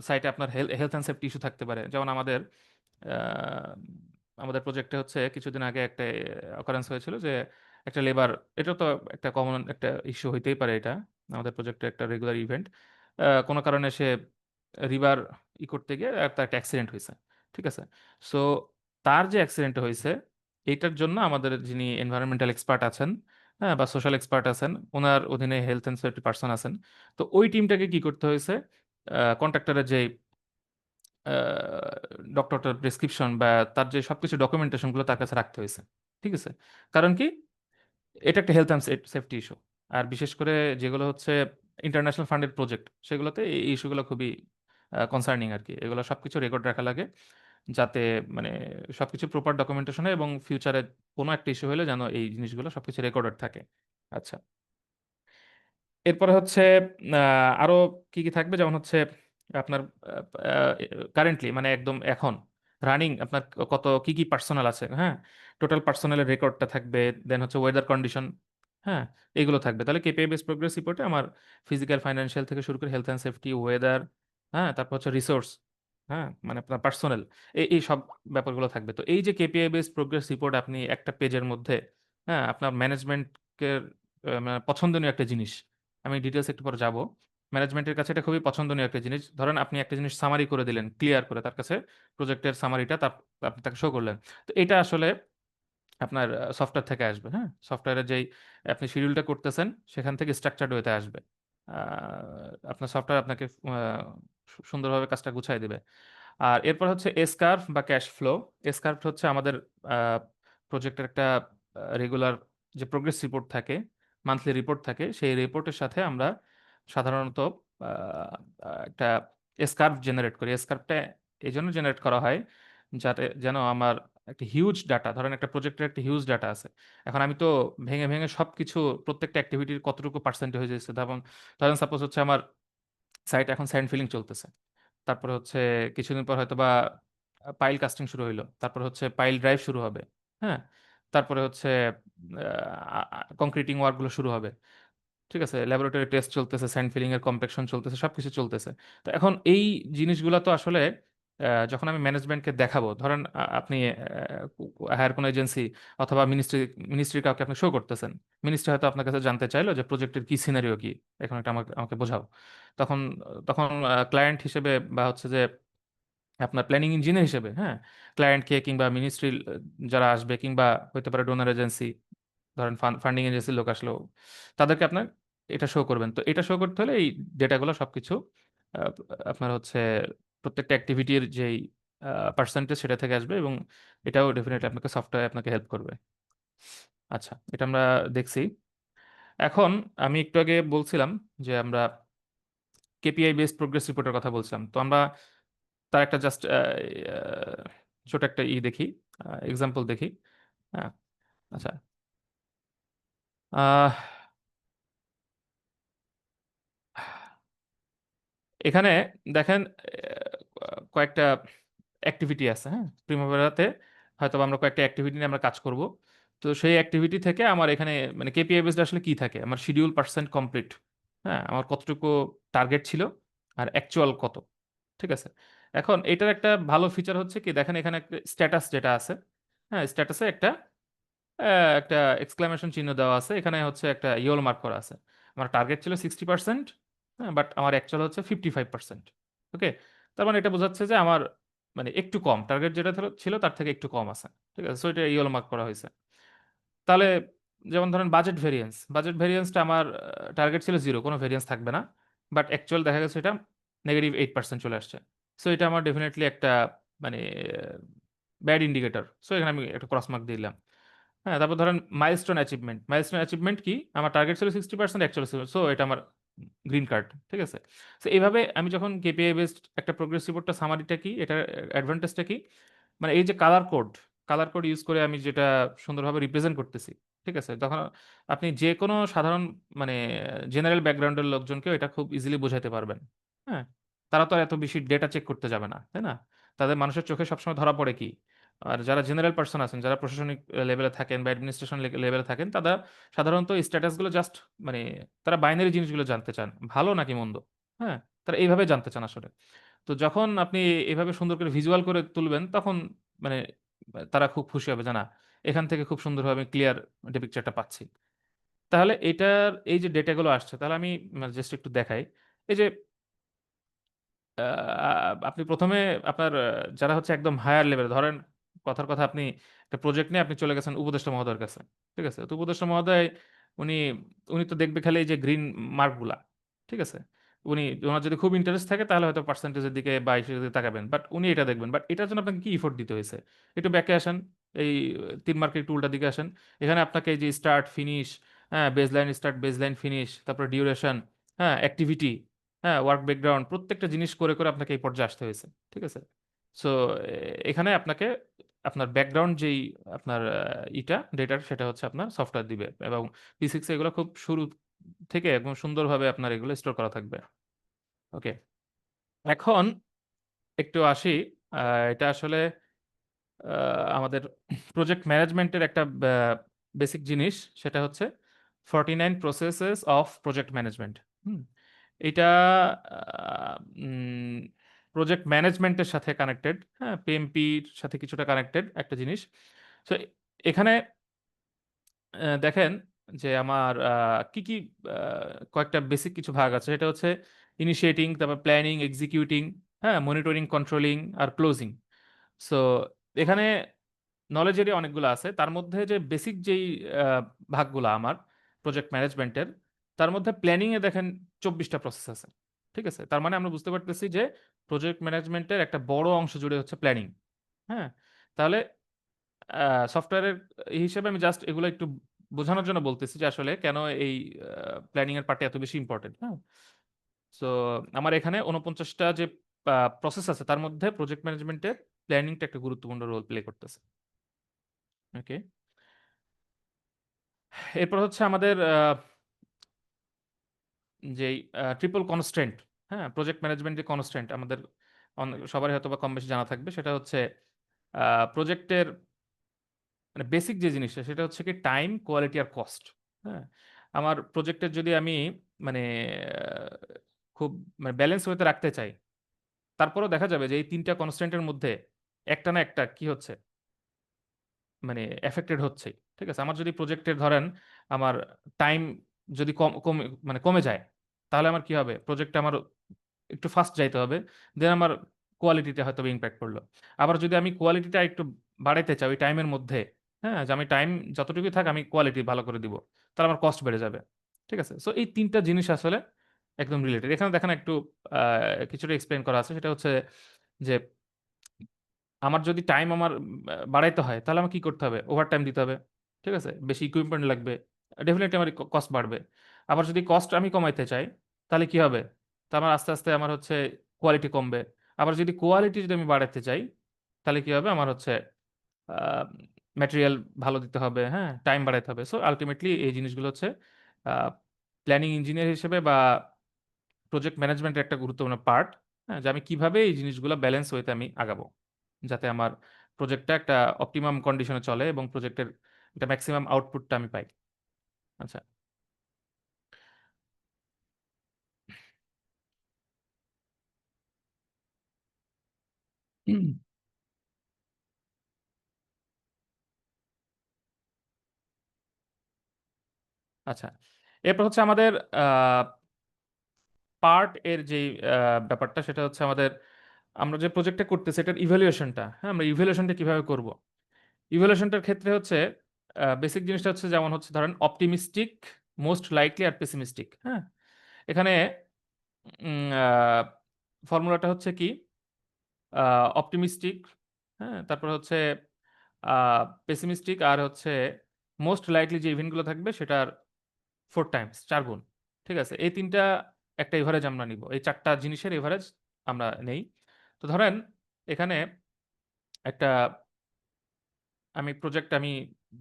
সাইটে আপনার হেলথ অ্যান্ড সেফটি ইস্যু থাকতে পারে, যেমন আহ, আমাদের প্রজেক্টে হচ্ছে কিছুদিন আগে একটা অকারেন্স হয়েছিল যে একটা লেবার, এটা তো একটা কমন একটা ইস্যু হইতেই পারে, এটা আমাদের প্রজেক্টে একটা রেগুলার ইভেন্ট, কোনো কারণে সে রিভার করতে গিয়ে তার একটা অ্যাক্সিডেন্ট হয়েছে। ঠিক আছে? সো তার যে অ্যাক্সিডেন্ট হয়েছে, এইটার জন্য আমাদের যিনি এনভায়রনমেন্টাল এক্সপার্ট আছেন, হ্যাঁ, বা সোশ্যাল এক্সপার্ট আছেন, ওনার অধীনে হেলথ অ্যান্ড সেফটি পার্সন আছেন। তো ওই টিমটাকে কি করতে হয়েছে, কন্ট্রাক্টরের যে ডক্টরটার প্রেসক্রিপশন বা তার যে সবকিছু ডকুমেন্টেশনগুলো তার কাছে রাখতে হয়েছে। ঠিক আছে? কারণ কি, এটা একটা হেলথ অ্যান্ড সেফটি ইস্যু। আর বিশেষ করে যেগুলো হচ্ছে ইন্টারন্যাশনাল ফান্ডেড প্রজেক্ট, সেগুলোতে এই ইস্যুগুলো খুবই কনসার্নিং আর কি। এগুলো সবকিছু রেকর্ড রাখা লাগে, যাতে মানে সবকিছু প্রপার ডকুমেন্টেশন হয় এবং ফিউচারে কোনো একটা ইস্যু হলে যেন এই জিনিসগুলো সবকিছু রেকর্ডেড থাকে। আচ্ছা, এরপরে হচ্ছে আরো কি কি থাকবে, যেমন হচ্ছে আপনার কারেন্টলি মানে একদম এখন রানিং আপনার কত কি কি পার্সোনাল আছে। হ্যাঁ, টোটাল পার্সোনালের রেকর্ডটা থাকবে। দেন হচ্ছে ওয়েদার কন্ডিশন। হ্যাঁ, এগুলো থাকবে। তাহলে কেপিআই বেস প্রোগ্রেস রিপোর্টে আমার ফিজিক্যাল ফাইন্যান্সিয়াল থেকে শুরু করে হেলথ অ্যান্ড সেফটি, ওয়েদার, হ্যাঁ, তারপর হচ্ছে রিসোর্স, হ্যাঁ, মানে আপনার পার্সোনাল, এই সব ব্যাপারগুলো থাকবে। তো এই যে কেপিআই বেস প্রোগ্রেস রিপোর্ট আপনি একটা পেজের মধ্যে, হ্যাঁ, আপনার ম্যানেজমেন্টকে মানে পছন্দনীয় একটা জিনিস। আমি ডিটেলস একটু পরে যাব। ম্যানেজমেন্টের কাছে এটা খুবই পছন্দনীয় একটা জিনিস। ধরেন আপনি একটা জিনিস সামারি করে দিলেন, ক্লিয়ার করে তার কাছে প্রজেক্টের সামারিটা আপনি তাকে শো করলেন। তো এটা আসলে আপনার সফটওয়্যার থেকে আসবে। হ্যাঁ, সফটওয়্যারে যেই আপনি শিডিউলটা করতেছেন সেখান থেকে স্ট্রাকচারড ওয়েতে আসবে। আপনার সফটওয়্যার আপনাকে সুন্দরভাবে কাজটা গুছাই দেবে। আর এরপর হচ্ছে এসকার্ভ বা ক্যাশ ফ্লো। এসকার্ভ হচ্ছে আমাদের প্রজেক্টের একটা রেগুলার যে প্রোগ্রেস রিপোর্ট থাকে, মান্থলি রিপোর্ট থাকে, সেই রিপোর্টের সাথে আমরা সাধারণত একটা এসকার্ভ জেনারেট করি। এসকার্ভটা এই জন্য জেনারেট করা হয় যাতে যেন আমার একটা হিউজ ডাটা, ধরেন একটা প্রজেক্টের একটা হিউজ ডাটা আছে। এখন আমি তো ভেঙে ভেঙে সবকিছু প্রত্যেকটা অ্যাক্টিভিটির কতটুকু পার্সেন্ট হয়ে যাচ্ছে, ধরুন ধরেন সাপোজ হচ্ছে আমার সাইট এখন স্যান্ড ফিলিং চলতেছে, তারপরে হচ্ছে কিছুদিন পর হয়তো বা পাইল কাস্টিং শুরু হইলো, তারপরে হচ্ছে পাইল ড্রাইভ শুরু হবে। হ্যাঁ, তারপরে হচ্ছে কংক্রিটিং ওয়ার্কগুলো শুরু হবে। ঠিক আছে, ল্যাবরেটরি টেস্ট চলতেছে, স্যান্ড ফিলিং এর কম্প্যাকশন চলতেছে, সবকিছু চলতেছে। তো এখন এই জিনিসগুলো তো আসলে যখন আমি ম্যানেজমেন্টকে দেখাবো, ধরেন আপনি হায়ার কোনো এজেন্সি অথবা মিনিস্ট্রি কাউকে আপনি শো করতেছেন, মিনিস্ট্রি হয়তো আপনার কাছে জানতে চাইলো যে প্রজেক্টের কি সিনারিও কি, এখন এটা আমাকে আমাকে বোঝাও। তখন তখন ক্লায়েন্ট হিসেবে বা হচ্ছে যে আপনার প্ল্যানিং ইঞ্জিনিয়ার হিসেবে, হ্যাঁ, ক্লায়েন্টকে কিংবা মিনিস্ট্রি যারা আসবে কিংবা হতে পারে ডোনার এজেন্সি, ধরেন ফান্ডিং এজেন্সির লোক আসলো, তাদেরকে আপনার এটা শো করবেন। তো এটা শো করতে হলে এই ডেটাগুলো সবকিছু আহ, আপনার হচ্ছে প্রত্যেকটা অ্যাক্টিভিটির যেই পার্সেন্টেজ সেটা থেকে আসবে, এবং এটাও ডেফিনেটলি আপনাকে সফটওয়্যার আপনাকে হেল্প করবে। আচ্ছা, এটা আমরা দেখছি। এখন আমি একটু আগে বলছিলাম যে আমরা কেপিআই বেসড প্রোগ্রেস রিপোর্টের কথা বলছিলাম, তো আমরা তার একটা জাস্ট ছোট একটা দেখি, এক্সাম্পল দেখি। হ্যাঁ, আচ্ছা, আহ, এখানে দেখেন কয়েকটা অ্যাক্টিভিটি আছে। হ্যাঁ, প্রিমাভেরাতে হয়তো বা আমরা কয়েকটা অ্যাক্টিভিটি নিয়ে আমরা কাজ করব। তো সেই অ্যাক্টিভিটি থেকে আমার এখানে মানে কেপিআই বেসড আসলে কি থাকে, আমার শিডিউল পার্সেন্ট কমপ্লিট, হ্যাঁ, আমার কতটুকু টার্গেট ছিল আর অ্যাকচুয়াল কত। ঠিক আছে? এখন এটার একটা ভালো ফিচার হচ্ছে কি, দেখেন এখানে একটা স্ট্যাটাস যেটা আছে, হ্যাঁ, স্ট্যাটাসে একটা একটা এক্সক্লামেশন চিহ্ন দেওয়া আছে, এখানে হচ্ছে একটা ইয়েলো মার্ক করা আছে। আমার টার্গেট ছিল 60%, হ্যাঁ, বাট আমার অ্যাকচুয়াল হচ্ছে 55%। ওকে, তার মানে এটা বোঝাচ্ছে যে আমার মানে একটু কম, টার্গেট যেটা ছিল তার থেকে একটু কম আছে। ঠিক আছে, সো এটা ইয়েলো মার্ক করা হয়েছে। তাহলে যেমন ধরেন বাজেট ভেরিয়েন্সটা আমার টার্গেট ছিল 0, কোনো ভেরিয়েন্স থাকবে না, বাট অ্যাকচুয়াল দেখা গেছে এটা -8% চলে আসছে। সো এটা আমার ডেফিনেটলি একটা মানে ব্যাড ইন্ডিকেটর। সো এখানে আমি একটা ক্রস মার্ক দিলাম। হ্যাঁ, তারপর ধরেন মাইলস্টোন অ্যাচিভমেন্ট কি, আমার টার্গেট ছিল 60%, অ্যাকচুয়াল ছিল, সো এটা আমার গ্রিন কার্ড। ঠিক আছে, সো এইভাবে আমি যখন কেপিআই বেসড একটা প্রোগ্রেস রিপোর্টটা, সামারিটা কি, এটার অ্যাডভান্টেজটা কি, মানে এই যে কালার কোড ইউজ করে আমি যেটা সুন্দরভাবে রিপ্রেজেন্ট করতেছি। ঠিক আছে, তখন আপনি যে কোনো সাধারণ মানে জেনারেল ব্যাকগ্রাউন্ডের লোকজনকেও এটা খুব ইজিলি বোঝাতে পারবেন। হ্যাঁ, তারা তো আর এত বেশি ডেটা চেক করতে যাবে না, তাই না? তাদের মানুষের চোখে সবসময় ধরা পড়ে কি, আর যারা জেনারেল পার্সন আছেন, যারা প্রশাসনিক লেভেলে থাকেন বা অ্যাডমিনিস্ট্রেশন লেভেলে থাকেন, তারা সাধারণত স্ট্যাটাসগুলো জাস্ট মানে তারা বাইনারি জিনিসগুলো জানতে চান, ভালো নাকি মন্দ। হ্যাঁ, তারা এইভাবে জানতে চান আসলে। তো যখন আপনি এভাবে সুন্দর করে ভিজুয়াল করে তুলবেন, তখন মানে তারা খুব খুশি হবে যে না, এখান থেকে খুব সুন্দরভাবে ক্লিয়ার পিকচারটা পাচ্ছি। তাহলে এটার এই যে ডেটাগুলো আসছে, তাহলে আমি জাস্ট একটু দেখাই। এই যে আ আপনি ১ম এ আপনার যারা হচ্ছে একদম হায়ার লেভেল, ধরেন কথার কথা আপনি একটা প্রজেক্ট নিয়ে আপনি চলে গেছেন উপদেষ্টা মহোদয়ের কাছে। ঠিক আছে? তো উপদেষ্টা মহোদয় উনি, উনি তো দেখবে খালি এই যে গ্রিন মার্ক গুলা। ঠিক আছে? উনার যদি খুব ইন্টারেস্ট থাকে তাহলে হয়তো পার্সেন্টেজ এর দিকে বা ইসের দিকে তাকাবেন। বাট উনি এটা দেখবেন। বাট এটার জন্য আপনাকে কি এফোর্ট দিতে হইছে? একটু ব্যাকে আসেন। এই ৩ মার্কের একটু উল্টা দিকে আসেন। এখানে আপনাকে এই যে স্টার্ট, ফিনিশ, হ্যাঁ, বেসলাইন স্টার্ট, বেসলাইন ফিনিশ, তারপর ডিউরেশন, হ্যাঁ, অ্যাক্টিভিটি, হ্যাঁ, ওয়ার্ক ব্যাকগ্রাউন্ড, প্রত্যেকটা জিনিস করে, করে আপনাকে এই পর্যায়ে আসতে হয়েছে। ঠিক আছে? সো এখানে আপনাকে আপনার ব্যাকগ্রাউন্ড যেই আপনার ডেটার, সেটা হচ্ছে আপনার সফটওয়্যার দিবে, এবং P6 এ এগুলো খুব শুরু থেকে একদম সুন্দরভাবে আপনার এগুলো স্টোর করা থাকবে। ওকে। এখন একটু আসি, এটা আসলে আমাদের প্রজেক্ট ম্যানেজমেন্টের একটা বেসিক জিনিস, সেটা হচ্ছে 49 প্রসেসেস অফ প্রজেক্ট ম্যানেজমেন্ট। হুম, এটা প্রজেক্ট ম্যানেজমেন্টের সাথে কানেক্টেড, হ্যাঁ, পিএমপির সাথে কিছুটা কানেক্টেড একটা জিনিস। সো এখানে দেখেন যে আমার কি কি কয়েকটা বেসিক কিছু ভাগ আছে। এটা হচ্ছে ইনিশিয়েটিং, তারপর প্ল্যানিং, এক্সিকিউটিং, হ্যাঁ, মনিটরিং, কন্ট্রোলিং আর ক্লোজিং। সো এখানে নলেজ এরিয়া অনেকগুলো আছে, তার মধ্যে যে বেসিক যেই আহ, ভাগগুলো আমার প্রজেক্ট ম্যানেজমেন্টের, তার মধ্যে প্ল্যানিং এ দেখেন 24টা প্রসেস আছে। ঠিক আছে, তার মানে আমরা বুঝতে পারতেছি যে প্রজেক্ট ম্যানেজমেন্টের একটা বড় অংশ জুড়ে হচ্ছে প্ল্যানিং। হ্যাঁ, তাহলে সফটওয়্যারের হিসেবে আমি জাস্ট এগুলো একটু বোঝানোর জন্য বলতেছি যে আসলে কেন এই প্ল্যানিং এর পার্টটা এত বেশি ইম্পর্টেন্ট। হ্যাঁ, সো আমার এখানে 49টা যে প্রসেস আছে, তার মধ্যে প্রজেক্ট ম্যানেজমেন্টের প্ল্যানিংটা একটা গুরুত্বপূর্ণ রোল প্লে করতেছে। ওকে, এরপর হচ্ছে আমাদের যেই ট্রিপল কনস্ট্রেন্ট, হ্যাঁ, প্রজেক্ট ম্যানেজমেন্ট যে কনস্ট্রেন্ট আমাদের সবারই হয়তো বা কম বেশি জানা থাকবে, সেটা হচ্ছে প্রজেক্টের মানে বেসিক যে জিনিসটা, সেটা হচ্ছে কি টাইম, কোয়ালিটি আর কস্ট। হ্যাঁ, আমার প্রজেক্টের যদি আমি মানে আহ, খুব মানে ব্যালেন্স ওয়েতে রাখতে চাই, তারপরেও দেখা যাবে যে এই 3টা কনস্ট্যান্টের মধ্যে একটা না একটা কি হচ্ছে, মানে এফেক্টেড হচ্ছে। ঠিক আছে, আমার যদি প্রজেক্টের ধরেন আমার টাইম যদি কমে মানে কমে যায়, তাহলে আমার কি হবে, প্রজেক্টটা আমার একটু ফাস্ট যাইতে হবে, দেন আমার কোয়ালিটিতে হয়তো ইমপ্যাক্ট পড়লো। আবার যদি আমি কোয়ালিটিটা একটু বাড়াইতে চাই ওই টাইমের মধ্যে, হ্যাঁ, যে আমি টাইম যতটুকু থাক আমি কোয়ালিটি ভালো করে দিব, তাহলে আমার কস্ট বেড়ে যাবে। ঠিক আছে, সো এই 3টা জিনিস আসলে একদম রিলেটেড। এখানে দেখেন একটু কিছুটা এক্সপ্লেন করা আছে, সেটা হচ্ছে যে আমার যদি টাইম আমার বাড়াইতে হয়, তাহলে আমার কি করতে হবে, ওভার টাইম দিতে হবে। ঠিক আছে, বেশি ইকুইপমেন্ট লাগবে, ডেফিনেটলি আমার কস্ট বাড়বে। আবার যদি কস্ট আমি কমাইতে চাই, তাহলে কি হবে, তা আমার আস্তে আস্তে আমার হচ্ছে কোয়ালিটি কমবে। আবার যদি কোয়ালিটি যদি আমি বাড়াতে চাই, তাহলে কি হবে, আমার হচ্ছে ম্যাটেরিয়াল ভালো দিতে হবে, হ্যাঁ, টাইম বাড়াইতে হবে। সো আলটিমেটলি এই জিনিসগুলো হচ্ছে প্ল্যানিং ইঞ্জিনিয়ার হিসেবে বা প্রজেক্ট ম্যানেজমেন্টের একটা গুরুত্বপূর্ণ পার্ট। হ্যাঁ, যে আমি কিভাবে এই জিনিসগুলো ব্যালেন্স ওয়েতে আমি আগাবো, যাতে আমার প্রজেক্টটা একটা অপটিমাম কন্ডিশনে চলে এবং প্রজেক্টের একটা ম্যাক্সিমাম আউটপুটটা আমি পাই। আচ্ছা। আচ্ছা, এরপর হচ্ছে আমাদের পার্ট এর যে ব্যাপারটা, সেটা হচ্ছে আমাদের, আমরা যে প্রজেক্টটা করতেছি এটার ইভ্যালুয়েশনটা, হ্যাঁ, আমরা ইভ্যালুয়েশনটা কিভাবে করব। ইভ্যালুয়েশনটার ক্ষেত্রে হচ্ছে বেসিক জিনিসটা হচ্ছে, যেমন হচ্ছে ধরেন অপটিমিস্টিক, মোস্ট লাইকলি আর পেসিমিস্টিক। হ্যাঁ, এখানে ফর্মুলাটা হচ্ছে কি, অপটিমিস্টিক, হ্যাঁ, তারপর হচ্ছে পেসিমিস্টিক, আর হচ্ছে মোস্ট লাইকলি যে ইভেন্টগুলো থাকবে সেটার 4 টাইমস, 4 গুণ। ঠিক আছে, এই তিনটা একটা এভারেজ আমরা নিব, এই চারটা জিনিসের এভারেজ আমরা নেই। তো ধরেন এখানে একটা, আমি প্রজেক্ট আমি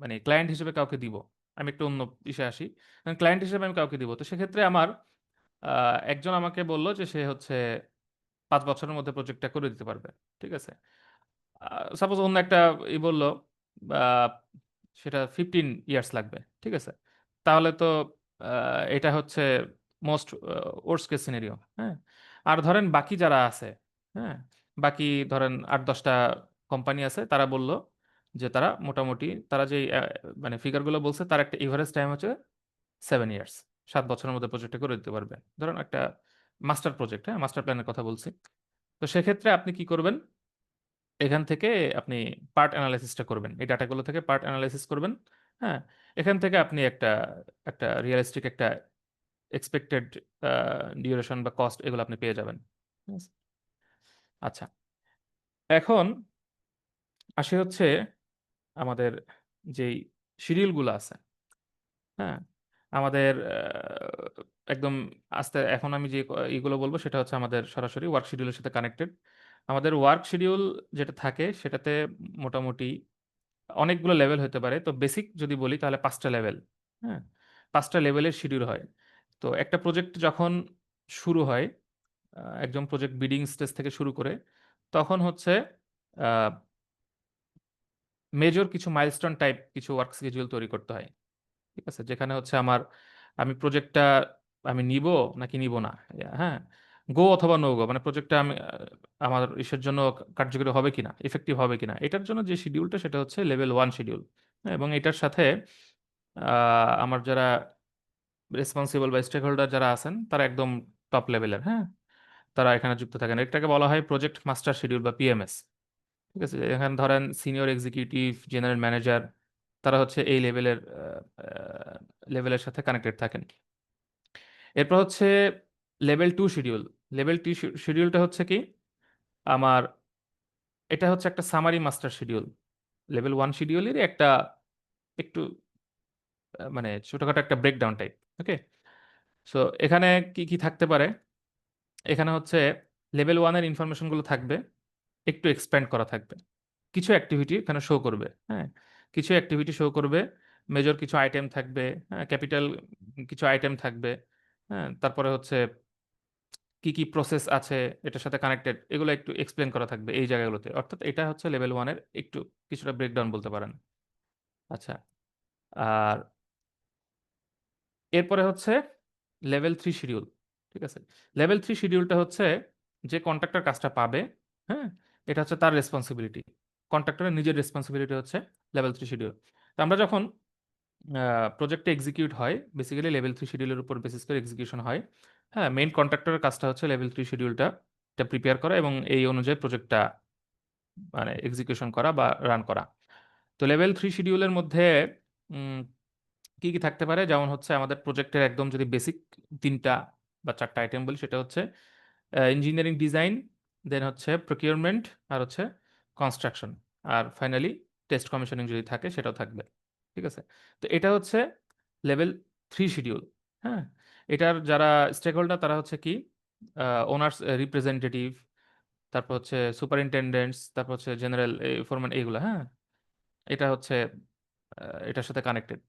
মানে ক্লায়েন্ট হিসেবে কাউকে দিব, আমি একটু অন্য বিষয়ে আসি। ক্লায়েন্ট হিসেবে আমি কাউকে দিব, তো সেক্ষেত্রে আমার একজন আমাকে বলল যে সে হচ্ছে 5 বছরের মধ্যে প্রজেক্টটা করে দিতে পারবে। ঠিক আছে, সাপোজ অন্য একটা বললো আহ, সেটা 15 ইয়ার্স লাগবে। ঠিক আছে, তাহলে তো এটা হচ্ছে মোস্ট ওর্স্ট কেস সিনারিও। হ্যাঁ, আর ধরেন বাকি যারা আছে, হ্যাঁ, বাকি ধরেন 8-10টা কোম্পানি আছে, তারা বলল যে তারা মোটামুটি, তারা যে মানে ফিগারগুলো বলছে, তার একটা এভারেজ টাইম হচ্ছে 7 ইয়ার্স, 7 বছরের মধ্যে প্রজেক্টটা করে দিতে পারবে। ধরুন একটা মাস্টার প্রজেক্ট, হ্যাঁ, মাস্টার প্ল্যানের কথা বলছি। তো সেক্ষেত্রে আপনি কি করবেন, এখান থেকে আপনি পার্ট অ্যানালাইসিসটা করবেন, এই ডাটাগুলো থেকে পার্ট অ্যানালাইসিস করবেন। হ্যাঁ, এখান থেকে আপনি একটা একটা রিয়েলিস্টিক একটা এক্সপেক্টেড ডিউরেশন বা কস্ট এগুলো আপনি পেয়ে যাবেন। ঠিক আছে? আচ্ছা, এখন আসে হচ্ছে আমাদের যেই শিডিউলগুলো আছে, হ্যাঁ, আমাদের একদম আস্তে, এখন আমি যে ইগুলো বলবো সেটা হচ্ছে আমাদের সরাসরি ওয়ার্ক শিডিউলের সাথে কানেক্টেড। আমাদের ওয়ার্ক শিডিউল যেটা থাকে সেটাতে মোটামুটি অনেকগুলো লেভেল হতে পারে। তো বেসিক যদি বলি তাহলে 5টা লেভেল। হ্যাঁ, 5টা লেভেলের শিডিউল হয়। তো একটা প্রজেক্ট যখন শুরু হয়, একদম প্রজেক্ট বিডিং স্টেজ থেকে শুরু করে, তখন হচ্ছে মেজর কিছু মাইলস্টোন টাইপ কিছু ওয়ার্ক শিডিউল তৈরি করতে হয়। ঠিক আছে, যেখানে হচ্ছে আমি প্রজেক্টটা আমি নিব নাকি নিব না, হ্যাঁ, গো অথবা নো গো, মানে প্রজেক্টটা আমি আমার ইসের জন্য কার্যকরী হবে কিনা, ইফেক্টিভ হবে কিনা, এটার জন্য যে শিডিউলটা সেটা হচ্ছে লেভেল 1 শিডিউল। এবং এটার সাথে আমার যারা রেসপন্সিবল বা স্টেক হোল্ডার যারা আছেন, তারা একদম টপ লেভেলের, হ্যাঁ, তারা এখানে যুক্ত থাকেন। এটাকে বলা হয় প্রজেক্ট মাস্টার শিডিউল বা পিএমএস। ঠিক আছে, এখানে ধরেন সিনিয়র এক্সিকিউটিভ, জেনারেল ম্যানেজার, তারা হচ্ছে এই লেভেলের সাথে কানেক্টেড থাকেন। এরপর হচ্ছে লেভেল 2 শিডিউল। লেভেল 2 শিডিউলটা হচ্ছে কি, আমার এটা হচ্ছে একটা সামারি মাস্টার শিডিউল, লেভেল 1 শিডিউলেরই একটা একটু মানে ছোটখাটো একটা ব্রেকডাউন টাইপ। ওকে, সো এখানে কি কি থাকতে পারে, এখানে হচ্ছে লেভেল 1 এর ইনফরমেশনগুলো থাকবে, একটু এক্সপ্যান্ড করা থাকবে, কিছু অ্যাক্টিভিটি এখানে শো করবে। হ্যাঁ, কিছু অ্যাক্টিভিটি শো করবে, মেজর কিছু আইটেম থাকবে, হ্যাঁ, ক্যাপিটাল কিছু আইটেম থাকবে। হ্যাঁ, তারপরে হচ্ছে কি কি প্রসেস আছে এটার সাথে কানেক্টেড, এগুলো একটু এক্সপ্লেন করা থাকবে এই জায়গাগুলোতে। অর্থাৎ এটা হচ্ছে লেভেল 1 এর একটু কিছুটা ব্রেকডাউন বলতে পারেন। আচ্ছা, আর এরপরে হচ্ছে লেভেল 3 শিডিউল। ঠিক আছে, লেভেল 3 শিডিউলটা হচ্ছে যে কন্ট্রাক্টর কাজটা পাবে, হ্যাঁ, এটা হচ্ছে তার রেসপন্সিবিলিটি, কন্ট্রাক্টরের নিজের রেসপন্সিবিলিটি হচ্ছে লেভেল 3 শিডিউল। তো আমরা যখন প্রজেক্টটা এক্সিকিউট হয়, বেসিক্যালি লেভেল 3 শিডিউলের উপর বেসিস করে এক্সিকিউশন হয়। হ্যাঁ, মেইন কন্ট্রাক্টরের কাজটা হচ্ছে লেভেল 3 শিডিউলটা প্রিপেয়ার করা এবং এই অনুযায়ী প্রজেক্টটা মানে এক্সিকিউশন করা বা রান করা। তো লেভেল 3 শিডিউলের মধ্যে উম, কি কি থাকতে পারে, যেমন হচ্ছে আমাদের প্রজেক্টের একদম যদি বেসিক 3টা বা 4টা আইটেম বলি, সেটা হচ্ছে ইঞ্জিনিয়ারিং ডিজাইন, দেন হচ্ছে প্রকিউরমেন্ট, আর হচ্ছে কনস্ট্রাকশন, আর ফাইনালি টেস্ট কমিশনিং যদি থাকে সেটাও থাকবে। ঠিক আছে, তো এটা হচ্ছে লেভেল 3 শিডিউল। হ্যাঁ, এটার যারা স্টেক হোল্ডার তারা হচ্ছে কি, ওনার্স রিপ্রেজেন্টেটিভ, তারপর হচ্ছে সুপারিনটেন্ডেন্টস, তারপর হচ্ছে জেনারেল ফোরম্যান, এইগুলো। হ্যাঁ, এটা হচ্ছে এটার সাথে কানেক্টেড।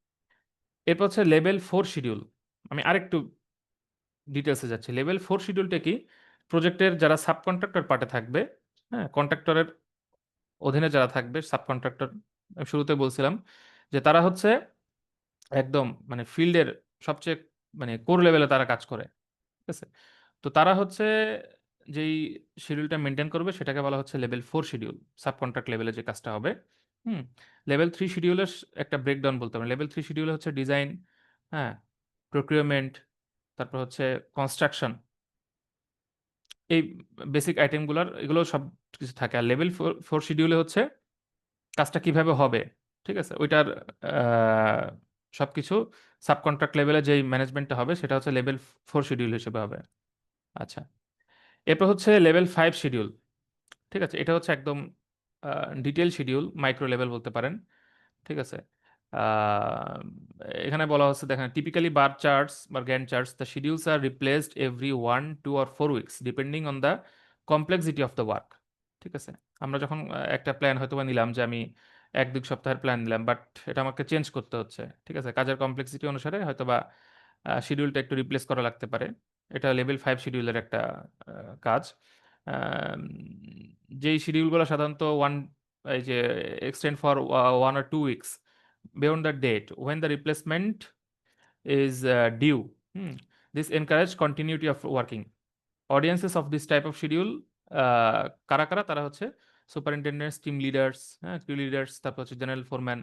এরপর হচ্ছে লেভেল 4 শিডিউল। আমি আরেকটু ডিটেলসে যাচ্ছি। লেভেল 4 শিডিউলটা কি, প্রজেক্টের যারা সাবকন্ট্রাক্টর পার্টে থাকবে, হ্যাঁ, কন্ট্রাক্টরের অধীনে যারা থাকবে সাবকন্ট্রাক্টর, আমি শুরুতে বলছিলাম যে তারা হচ্ছে একদম মানে ফিল্ডের সবচেয়ে মানে কোর লেভেলে তারা কাজ করে। ঠিক আছে, তো তারা হচ্ছে যেই শিডিউলটা মেনটেন করবে সেটাকে বলা হচ্ছে লেভেল 4 শিডিউল, সাবকন্ট্রাক্ট লেভেলে যে কাজটা হবে। হুম, লেভেল 3 শিডিউলের একটা ব্রেকডাউন বলতে পারেন। লেভেল 3 শিডিউল হচ্ছে ডিজাইন, হ্যাঁ, প্রকিউরমেন্ট, তারপর হচ্ছে কনস্ট্রাকশন, এই বেসিক আইটেমগুলোর এগুলো সব কিছু থাকে। আর লেভেল ফোর শিডিউলে হচ্ছে কাজটা কিভাবে হবে, ঠিক আছে, ওইটার আহ, সবকিছু সাবকন্ট্রাক্ট লেভেলে যেই ম্যানেজমেন্টটা হবে সেটা হচ্ছে লেভেল ফোর শিডিউল হিসেবে হবে। আচ্ছা, এরপর হচ্ছে লেভেল ফাইভ শিডিউল। ঠিক আছে, এটা হচ্ছে একদম ডিটেল শিডিউল, মাইক্রো লেভেল বলতে পারেন। ঠিক আছে, আহ, এখানে বলা হচ্ছে দেখেন, টিপিক্যালি বার চার্টস বা Gantt charts, the schedules are replaced every 1, 2 or 4 weeks depending on the complexity of the work. ঠিক আছে, আমরা যখন একটা প্ল্যান হয়তো বা নিলাম যে আমি 1-2 সপ্তাহের প্ল্যান নিলাম, বাট এটা আমাকে চেঞ্জ করতে হচ্ছে। ঠিক আছে, কাজের কমপ্লেক্সিটি অনুসারে হয়তো বা শিডিউলটা একটু রিপ্লেস করা লাগতে পারে। এটা লেভেল ফাইভ শিডিউলের একটা কাজ। আম, যেই শিডিউলগুলো সাধারণত এই যে extend for 1 or 2 weeks beyond the date when the replacement is due. Hmm. This encourage continuity of working. Audiences of this type of schedule কারা কারা, তারা হচ্ছে সুপারিনটেন্ডেন্টস, টিম লিডার্স, হ্যাঁ, ক্রু লিডার্স, তারপর হচ্ছে জেনারেল ফোরম্যান,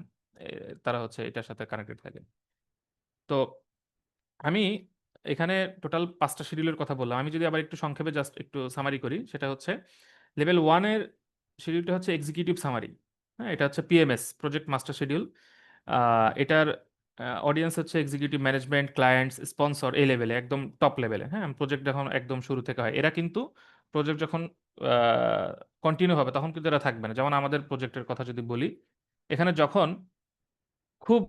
তারা হচ্ছে এটার সাথে কানেক্টেড থাকে। তো আমি এখানে টোটাল 5টা শিডিউলের কথা বললাম। আমি যদি আবার একটু সংক্ষেপে জাস্ট একটু সামারি করি, সেটা হচ্ছে লেভেল ওয়ানের শিডিউলটা হচ্ছে এক্সিকিউটিভ সামারি। হ্যাঁ, এটা হচ্ছে পিএমএস, প্রজেক্ট মাস্টার শিডিউল। এটার অডিয়েন্স হচ্ছে এক্সিকিউটিভ ম্যানেজমেন্ট, ক্লায়েন্টস, স্পন্সর, এই লেভেলে একদম টপ লেভেলে। হ্যাঁ, প্রজেক্ট যখন একদম শুরু থেকে হয়, এরা কিন্তু প্রজেক্ট যখন কন্টিনিউ হবে তখন কিন্তু এরা থাকবে না। যেমন আমাদের প্রজেক্টের কথা যদি বলি, এখানে যখন খুব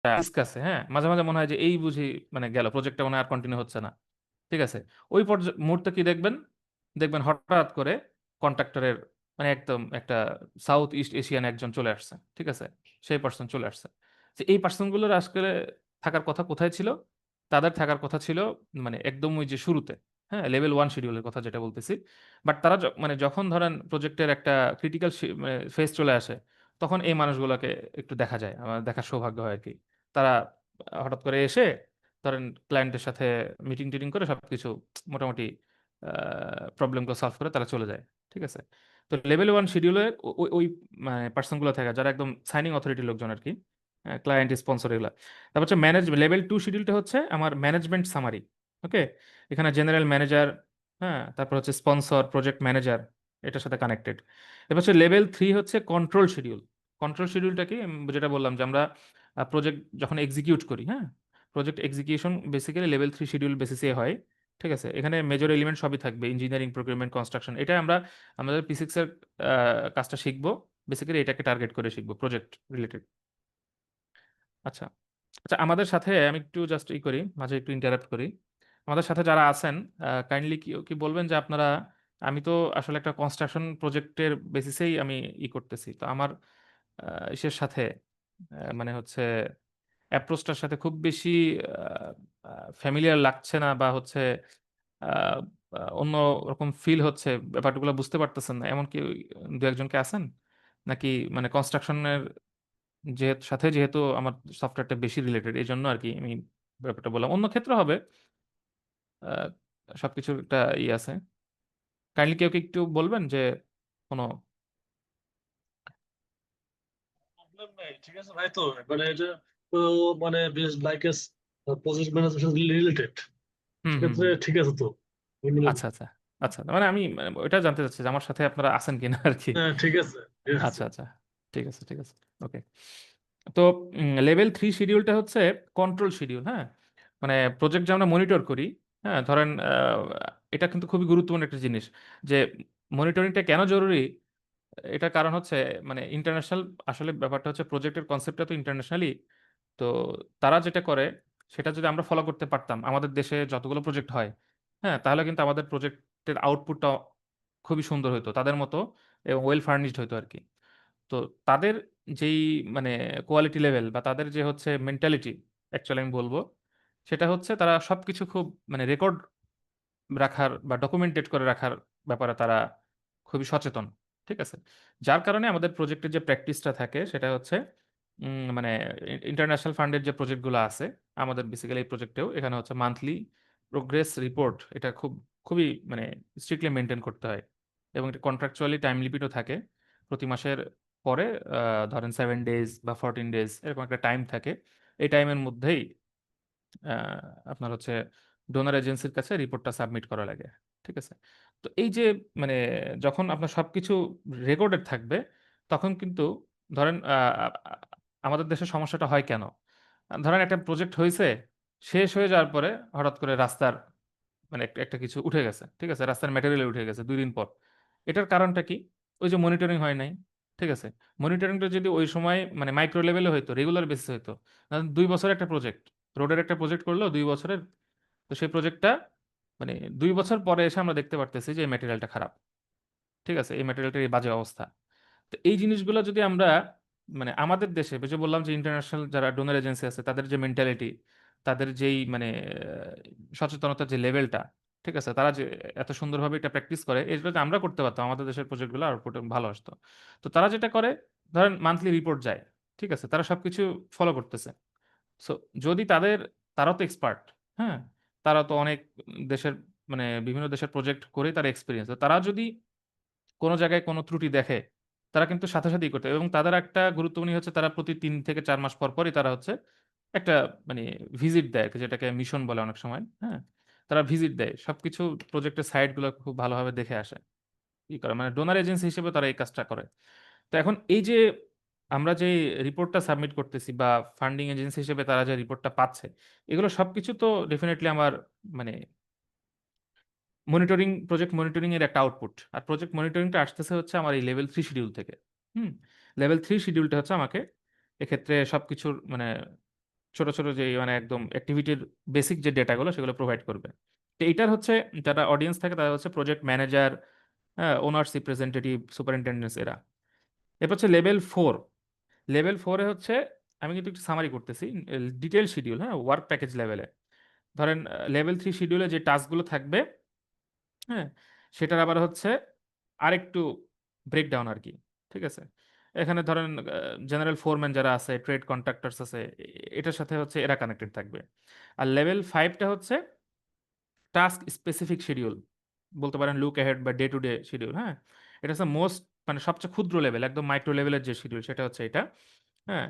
রিস্ক আছে, হ্যাঁ, মাঝে মাঝে মনে হয় যে এই বুঝি মানে গেল, প্রজেক্টটা মনে হয় আর কন্টিনিউ হচ্ছে না। ঠিক আছে, ওই মুহূর্তে কি দেখবেন, দেখবেন হঠাৎ করে কন্ট্রাক্টরের মানে একদম একটা সাউথ ইস্ট এশিয়ান একজন চলে আসছে। ঠিক আছে, সেই পার্সন চলে আসছে। যে এই পার্সনগুলোর আসলে থাকার কথা কোথায় ছিল, তাদের থাকার কথা ছিল মানে একদম ওই যে শুরুতে, হ্যাঁ, লেভেল ওয়ান শিডিউলের কথা যেটা বলতেছি। বাট তারা মানে যখন ধরেন প্রজেক্টের একটা ক্রিটিক্যাল ফেজ চলে আসে, তখন এই মানুষগুলোকে একটু দেখা যায়, আমার দেখার সৌভাগ্য হয় আর কি। তারা হঠাৎ করে এসে ধরেন ক্লায়েন্টের সাথে মিটিং টিটিং করে সবকিছু মোটামুটি প্রবলেমগুলো সলভ করে তারা চলে যায়। ঠিক আছে, তো লেভেল ওয়ান শিডিউলে ওই মানে পার্সনগুলো থাকে যারা একদম সাইনিং অথরিটির লোকজন আর কি, ক্লায়েন্ট, স্পন্সর, এগুলো। তারপর হচ্ছে লেভেল টু শিডিউলটা হচ্ছে আমার ম্যানেজমেন্ট সামারি। ওকে, এখানে জেনারেল ম্যানেজার, হ্যাঁ, তারপর হচ্ছে স্পন্সর, প্রজেক্ট ম্যানেজার, এটার সাথে কানেক্টেড। এবার হচ্ছে লেভেল থ্রি হচ্ছে কন্ট্রোল শিডিউল। কন্ট্রোল শিডিউলটা কি, যেটা বললাম যে আমরা প্রজেক্ট যখন এক্সিকিউট করি, হ্যাঁ, project execution basically level three schedule বেসিসে হয়। ঠিক আছে, এখানে মেজর এলিমেন্ট সবই থাকবে, ইঞ্জিনিয়ারিং, প্রকিউরমেন্ট, কনস্ট্রাকশন। এটা আমরা আমাদের P6 এর কাজটা শিখবো, বেসিক্যালি এটাকে টার্গেট করে শিখবো, প্রজেক্ট রিলেটেড। আচ্ছা, আচ্ছা, আমাদের সাথে আমি একটু জাস্ট ই করি, মাঝে একটু ইন্টারাপ্ট করি। আমাদের সাথে যারা আছেন, কাইন্ডলি কি কি বলবেন যে আপনারা, আমি তো আসলে একটা কনস্ট্রাকশন প্রজেক্টের বেসিসেই আমি ই করতেছি, তো আমার ইসের সাথে মানে হচ্ছে অ্যাপ্রোচটার সাথে খুব বেশি ফ্যামিলিয়ার লাগছে না, বা হচ্ছে আহ, অন্য রকম ফিল হচ্ছে, ব্যাপারগুলো বুঝতে পারতেছেন না, এমন কি দু একজনকে আছেন নাকি? মানে কনস্ট্রাকশনের সাথে যেহেতু আমার সফটওয়্যারটা বেশি রিলেটেড, এই জন্য আর কি আমি ব্যাপারটা বললাম। অন্য ক্ষেত্র হবে, আহ, সবকিছুর একটা ই আছে। কাইন্ডলি কেউ কি একটু বলবেন যে কোনো। প্রবলেম নাই, ঠিক আছে ভাই। তো মানে এটা তো মানে বেশ like as project management related, হুম, হুম, সেক্ষেত্রে হুম। ঠিক আছে তো। বুঝলেন? আচ্ছা, আচ্ছা, আচ্ছা, মানে আমি মানে ওইটা জানতে চাচ্ছি যে আমার সাথে আপনারা আছেন কিনা আর কি। হ্যাঁ, ঠিক আছে, ঠিক আছে। আচ্ছা, আচ্ছা, ঠিক আছে, ঠিক আছে, ওকে। তো লেভেল থ্রি শিডিউলটা হচ্ছে কন্ট্রোল শিডিউল। হ্যাঁ, মানে প্রজেক্ট যে আমরা মনিটর করি, হ্যাঁ, ধরেন এটা কিন্তু খুবই গুরুত্বপূর্ণ একটা জিনিস, যে মনিটরিংটা কেন জরুরি। এটা কারণ হচ্ছে মানে ইন্টারন্যাশনাল, আসলে ব্যাপারটা হচ্ছে প্রজেক্টের কনসেপ্টটা তো ইন্টারন্যাশনালি। তো তারা যেটা করে সেটা যদি আমরা ফলো করতে পারতাম, আমাদের দেশে যতগুলো প্রজেক্ট হয়, হ্যাঁ, তাহলে কিন্তু আমাদের প্রজেক্টের আউটপুটটা খুবই সুন্দর হতো তাদের মতো, এবং ওয়েল ফার্নিশড হতো আর কি। তো তাদের যেই মানে কোয়ালিটি লেভেল বা তাদের যে হচ্ছে মেন্টালিটি, অ্যাকচুয়ালি আমি বলবো, সেটা হচ্ছে তারা সবকিছু খুব মানে রেকর্ড রাখার বা ডকুমেন্টেড করে রাখার ব্যাপারে তারা খুবই সচেতন। ঠিক আছে, যার কারণে আমাদের প্রজেক্টের যে প্র্যাকটিসটা থাকে সেটা হচ্ছে মানে ইন্টারন্যাশনাল ফান্ডের যে প্রজেক্টগুলো আছে, আমাদের বেসিক্যালি এই প্রজেক্টেও এখানে হচ্ছে মান্থলি প্রোগ্রেস রিপোর্ট এটা খুবই মানে স্ট্রিক্টলি মেনটেন করতে হয়, এবং এটা কন্ট্রাকচুয়ালি টাইম লিমিটও থাকে প্রতি মাসের পরে। ধরেন 7 ডেজ বা 14 ডেজ এরকম একটা টাইম থাকে। এই টাইমের মধ্যেই আহ, আপনার হচ্ছে ডোনার এজেন্সির কাছে রিপোর্টটা সাবমিট করা লাগে। ঠিক আছে। তো এই যে মানে যখন আপনার সবকিছু রেকর্ডেড থাকবে, তখন কিন্তু ধরেন আমাদের দেশে সমস্যাটা হয় কেন, ধরেন একটা প্রজেক্ট হয়েছে, শেষ হয়ে যাওয়ার পরে হঠাৎ করে রাস্তার মানে একটা একটা কিছু উঠে গেছে, ঠিক আছে, রাস্তার ম্যাটেরিয়াল উঠে গেছে 2 দিন পর। এটার কারণটা কি? ওই যে মনিটরিং হয় নাই। ঠিক আছে। মনিটরিংটা যদি ওই সময় মানে মাইক্রো লেভেলে হইতো, রেগুলার বেসিস হইতো, ধরেন 2 বছরের একটা প্রজেক্ট, রোডের একটা প্রজেক্ট করলো 2 বছরের, তো সেই প্রজেক্টটা মানে 2 বছর পরে এসে আমরা দেখতে পারতেছি যে এই ম্যাটেরিয়ালটা খারাপ। ঠিক আছে, এই ম্যাটেরিয়ালটার এই বাজে অবস্থা। তো এই জিনিসগুলো যদি আমরা মানে আমাদের দেশে, যে বললাম যে ইন্টারন্যাশনাল যারা ডোনার এজেন্সি আছে তাদের যে মেন্টালিটি, তাদের যেই মানে সচেতনতার যে লেভেলটা, ঠিক আছে, তারা যে এত সুন্দরভাবে এটা প্র্যাকটিস করে, এটা যদি আমরা করতে পারতাম আমাদের দেশের প্রজেক্টগুলো আরো ভালো আসতো। তো তারা যেটা করে, ধরেন মান্থলি রিপোর্ট যায়, ঠিক আছে, তারা সবকিছু ফলো করতেছে। সো যদি তারাও তো এক্সপার্ট, হ্যাঁ, তারা তো অনেক দেশের মানে বিভিন্ন দেশের প্রজেক্ট করে তারা এক্সপিরিয়েন্স, তারা যদি কোনো জায়গায় কোনো ত্রুটি দেখে, তারা কিন্তু সাথে সাথেই করতে, এবং তাদের একটা গুরুত্বপূর্ণ হচ্ছে তারা প্রতি 3 থেকে 4 মাস পর পরই তারা হচ্ছে একটা মানে ভিজিট দেয় আর কি, যেটাকে মিশন বলে অনেক সময়, হ্যাঁ, তারা ভিজিট দেয় সবকিছু, প্রজেক্টের সাইট গুলো খুব ভালোভাবে দেখে আসে, ই করে মানে ডোনার এজেন্সি হিসেবে তারা এই কাজটা করে। তো এখন এই যে আমরা যে রিপোর্টটা সাবমিট করতেছি বা ফান্ডিং এজেন্সি হিসেবে তারা যে রিপোর্টটা পাচ্ছে, এগুলো সবকিছু তো ডেফিনেটলি আমার মানে মনিটরিং, প্রজেক্ট মনিটরিং এর একটা আউটপুট। আর প্রজেক্ট মনিটরিংটা আসতেছে হচ্ছে আমার এই লেভেল 3 শিডিউল থেকে। হুম। লেভেল 3 শিডিউলটা হচ্ছে আমাকে এক্ষেত্রে সবকিছুর মানে ছোট ছোট যে মানে একদম অ্যাক্টিভিটির বেসিক যে ডেটাগুলো সেগুলো প্রোভাইড করবে। তো এইটার হচ্ছে যারা অডিয়েন্স থাকে তারা হচ্ছে প্রজেক্ট ম্যানেজার, হ্যাঁ, ওনার্স রিপ্রেজেন্টেটিভ, সুপারিনটেন্ডেন্টস এরা। এরপর হচ্ছে লেভেল 4। লেভেল 4-এ হচ্ছে আমি কিন্তু একটু সামারি করতেছি, ডিটেল শিডিউল, হ্যাঁ, ওয়ার্ক প্যাকেজ লেভেলে। ধরেন লেভেল 3 শিডিউলে যে টাস্কগুলো থাকবে, হ্যাঁ, সেটার আবার হচ্ছে আরেকটু ব্রেকডাউন আর কি। ঠিক আছে। এখানে ধরেন জেনারেল ফোরম্যান যারা আছে, ট্রেড কন্ট্রাক্টরস আছে, এটার সাথে হচ্ছে এরা কানেক্টেড থাকবে। আর লেভেল 5টা হচ্ছে টাস্ক স্পেসিফিক শিডিউল, বলতে পারেন লুক অ্যাহেড বা ডে টু ডে শিডিউল। হ্যাঁ, এটা হচ্ছে মোস্ট মানে সবচেয়ে ক্ষুদ্র লেভেল, একদম মাইক্রো লেভেলের যে শিডিউল সেটা হচ্ছে এটা। হ্যাঁ,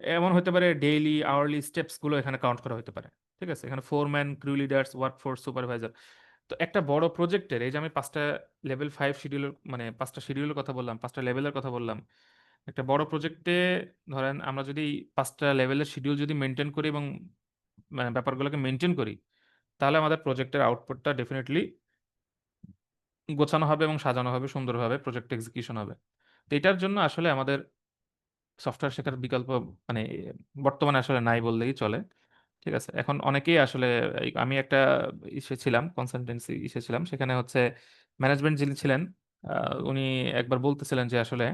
এমন হতে পারে ডেইলি আওয়ারলি স্টেপস গুলো এখানে কাউন্ট করা হতে পারে। ঠিক আছে, এখানে foreman, crew leaders, workforce supervisor. তো একটা বড় প্রজেক্টের এই যে আমি 5টা লেভেল 5 শিডিউল মানে 5টা শিডিউলের কথা বললাম, 5টা লেভেলের কথা বললাম, একটা বড় প্রজেক্টে ধরেন আমরা যদি 5টা লেভেলের শিডিউল যদি মেনটেন করি এবং মানে ব্যাপারগুলোকে মেনটেন করি, তাহলে আমাদের প্রজেক্টের আউটপুটটা ডেফিনেটলি গোছানো হবে এবং সাজানো হবে সুন্দরভাবে, প্রজেক্ট এক্সিকিউশন হবে। তো এটার জন্য আসলে আমাদের সফটওয়্যার শেখার বিকল্প মানে বর্তমানে আসলে নাই বললেই চলে। ঠিক আছে। এখন অনেকেই আসলে আমি একটা ইসে ছিলাম, কনসালটেন্সি ইসে ছিলাম, সেখানে হচ্ছে ম্যানেজমেন্ট যিনি ছিলেন উনি একবার বলতেছিলেন যে আসলে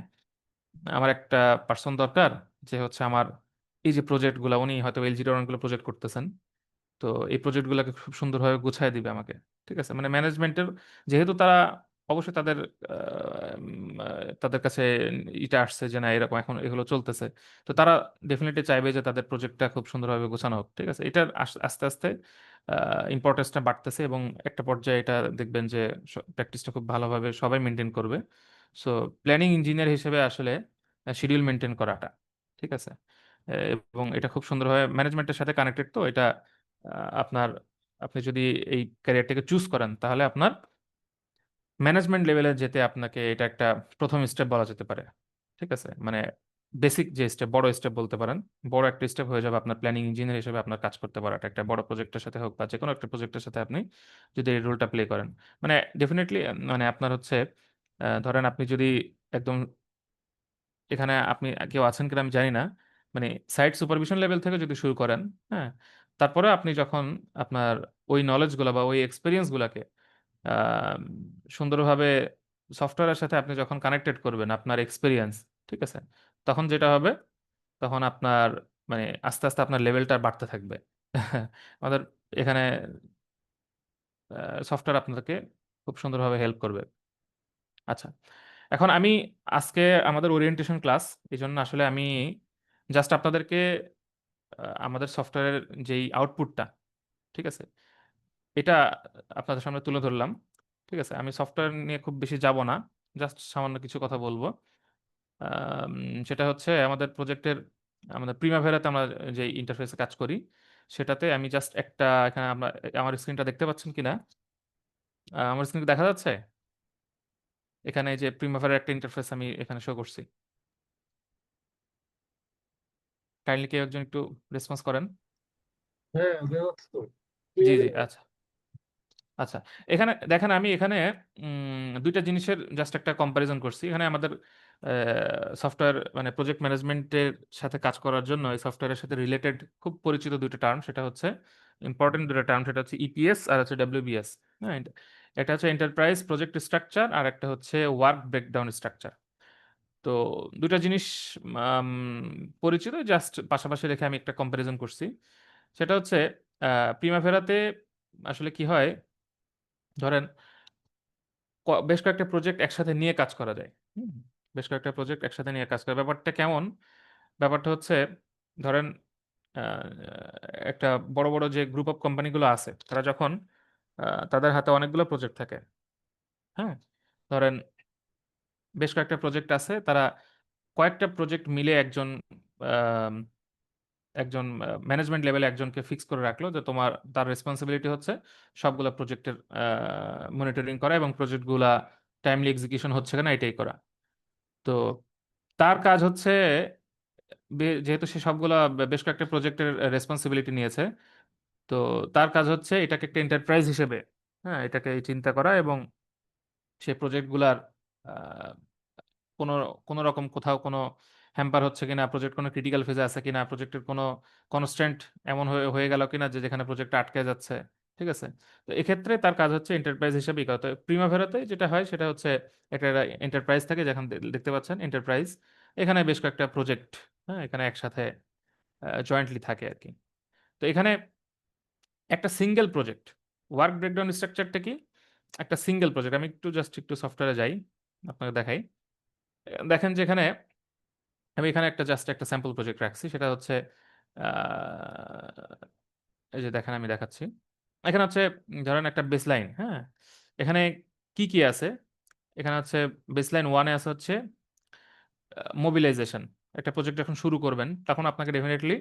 আমার একটা পার্সন দরকার, যে হচ্ছে আমার এই যে প্রজেক্টগুলো, উনি হয়তো এলজির অনেকগুলো প্রজেক্ট করতেছেন, তো এই প্রজেক্টগুলোকে খুব সুন্দরভাবে গুছায় দিবে আমাকে। ঠিক আছে, মানে ম্যানেজমেন্টের যেহেতু তারা অবশ্যই তাদের তাদের কাছে এটা আসছে যে না এরকম এখন এগুলো চলতেছে, তো তারা ডেফিনেটলি চাইবে যে তাদের প্রজেক্টটা খুব সুন্দরভাবে গোছানো হোক। ঠিক আছে, এটার আস্তে আস্তে ইম্পর্টেন্সটা বাড়তেছে, এবং একটা পর্যায়ে এটা দেখবেন যে প্র্যাকটিসটা খুব ভালোভাবে সবাই মেনটেন করবে। সো প্ল্যানিং ইঞ্জিনিয়ার হিসেবে আসলে শিডিউল মেনটেন করাটা, ঠিক আছে, এবং এটা খুব সুন্দরভাবে ম্যানেজমেন্টের সাথে কানেক্টেড। তো এটা আপনার, আপনি যদি এই ক্যারিয়ারটাকে চুজ করেন তাহলে আপনার ম্যানেজমেন্ট লেভেলে যেতে আপনাকে এটা একটা প্রথম স্টেপ বলা যেতে পারে। ঠিক আছে, মানে বেসিক যে স্টেপ, বড় স্টেপ বলতে পারেন, বড় একটা স্টেপ হয়ে যাবে আপনার প্ল্যানিং ইঞ্জিনিয়ার হিসেবে আপনার কাজ করতে পারাটা, একটা বড় প্রজেক্টের সাথে হোক বা যে কোনো একটা প্রজেক্টের সাথে আপনি যদি এই রোলটা প্লে করেন, মানে ডেফিনেটলি মানে আপনার হচ্ছে ধরেন আপনি যদি একদম এখানে আপনি কেউ আছেন কিনা আমি জানি না, মানে সাইট সুপারভিশন লেভেল থেকে যদি শুরু করেন, হ্যাঁ, তারপরে আপনি যখন আপনার ওই নলেজ গুলা বা ওই এক্সপিরিয়েন্স গুলাকে আহ, সুন্দরভাবে সফটওয়্যারের সাথে আপনি যখন কানেক্টেড করবেন আপনার এক্সপিরিয়েন্স, ঠিক আছে, তখন যেটা হবে, তখন আপনার মানে আস্তে আস্তে আপনার লেভেলটা বাড়তে থাকবে। আমাদের এখানে সফটওয়্যার আপনাদেরকে খুব সুন্দরভাবে হেল্প করবে। আচ্ছা, এখন আমি আজকে আমাদের ওরিয়েন্টেশন ক্লাস, এই জন্য আসলে আমি জাস্ট আপনাদেরকে আমাদের সফটওয়্যারের যেই আউটপুটটা, ঠিক আছে, এটা আপনাদের সামনে তুলে ধরলাম। ঠিক আছে, আমি সফটওয়্যার নিয়ে খুব বেশি যাব না, জাস্ট সামান্য কিছু কথা বলবো। আম, সেটা হচ্ছে আমাদের প্রজেক্টের, আমাদের প্রিমাভেরাতে আমরা যে ইন্টারফেসে কাজ করি, সেটাতে আমি জাস্ট একটা, এখানে আমরা, আমার স্ক্রিনটা দেখতে পাচ্ছেন কিনা, আমার স্ক্রিন দেখা যাচ্ছে? এখানে এই যে প্রিমাভেরার একটা ইন্টারফেস আমি এখানে শো করছি, কাইন্ডলি কেউ একজন একটু রেসপন্স করেন। হ্যাঁ দেখা যাচ্ছে তো, জি ক্লিয়ার। জি, আচ্ছা। আচ্ছা, এখানে দেখেন আমি এখানে দুইটা জিনিসের জাস্ট একটা কম্প্যারিজন করছি। এখানে আমাদের সফটওয়্যার মানে প্রজেক্ট ম্যানেজমেন্টের সাথে কাজ করার জন্য এই সফটওয়্যারের সাথে রিলেটেড খুব পরিচিত দুইটা টার্ম, সেটা হচ্ছে ইম্পর্টেন্ট দুটো টার্ম, সেটা হচ্ছে ইপিএস আর হচ্ছে ডাব্লিউবিএস। হ্যাঁ, এটা হচ্ছে এন্টারপ্রাইজ প্রজেক্ট স্ট্রাকচার আর একটা হচ্ছে ওয়ার্ক ব্রেকডাউন স্ট্রাকচার। তো দুটা জিনিস আম, পরিচিত, জাস্ট পাশাপাশি রেখে আমি একটা কম্প্যারিজন করছি। সেটা হচ্ছে প্রিমাভেরাতে আসলে কি হয়, ধরেন বেশ কয়েকটা প্রজেক্ট একসাথে নিয়ে কাজ করা যায়। হুম, বেশ কয়েকটা প্রজেক্ট একসাথে নিয়ে কাজ করা, ব্যাপারটা কেমন? ব্যাপারটা হচ্ছে, ধরেন আহ, একটা বড় বড় যে গ্রুপ অফ কোম্পানিগুলো আছে, তারা যখন তাদের হাতে অনেকগুলো প্রজেক্ট থাকে, হ্যাঁ, ধরেন বেশ কয়েকটা প্রজেক্ট আছে, তারা কয়েকটা প্রজেক্ট মিলে একজন একজন ম্যানেজমেন্ট লেভেলে একজনকে ফিক্স করে রাখলো যে তোমার, তার রেসপন্সিবিলিটি হচ্ছে সবগুলা প্রজেক্টের মনিটরিং করা এবং প্রজেক্টগুলা টাইমলি এক্সিকিউশন হচ্ছে কিনা এটাই করা। তো তার কাজ হচ্ছে, যেহেতু সে সবগুলা বেশ কয়েকটা প্রজেক্টের রেসপন্সিবিলিটি নিয়েছে, তো তার কাজ হচ্ছে এটাকে একটা এন্টারপ্রাইজ হিসেবে, হ্যাঁ, এটাকে চিন্তা করা এবং সে প্রজেক্টগুলার কোনো কোনো রকম কোথাও কোনো হ্যাম্পার হচ্ছে কিনা, প্রজেক্ট কোনো ক্রিটিক্যাল ফেজে আছে কিনা, প্রজেক্টের কোনো কনস্ট্যান্ট এমন হয়ে হয়ে গেল কিনা যে যেখানে প্রজেক্ট আটকে যাচ্ছে। ঠিক আছে, তো এক্ষেত্রে তার কাজ হচ্ছে এন্টারপ্রাইজ হিসেবে করা। তো প্রিমাভেরাতে যেটা হয় সেটা হচ্ছে একটা এন্টারপ্রাইজ থাকে, যেখানে দেখতে পাচ্ছেন এন্টারপ্রাইজ, এখানে বেশ কয়েকটা প্রজেক্ট, হ্যাঁ, এখানে একসাথে জয়েন্টলি থাকে আর কি। তো এখানে একটা সিঙ্গেল প্রজেক্ট, ওয়ার্ক ব্রেকডাউন স্ট্রাকচারটা কি, একটা সিঙ্গেল প্রজেক্ট, আমি একটু সফটওয়্যারে যাই, আপনাকে দেখাই। দেখেন যে এখানে আমি এখানে একটা জাস্ট একটা স্যাম্পল প্রজেক্ট রাখছি, সেটা হচ্ছে এই যে দেখেন আমি দেখাচ্ছি। এখানে হচ্ছে ধরেন একটা বেসলাইন, হ্যাঁ, এখানে কি কি আছে, এখানে হচ্ছে বেসলাইন ওয়ানে আছে হচ্ছে মোবিলাইজেশন। একটা প্রজেক্ট যখন শুরু করবেন তখন আপনাকে ডেফিনেটলি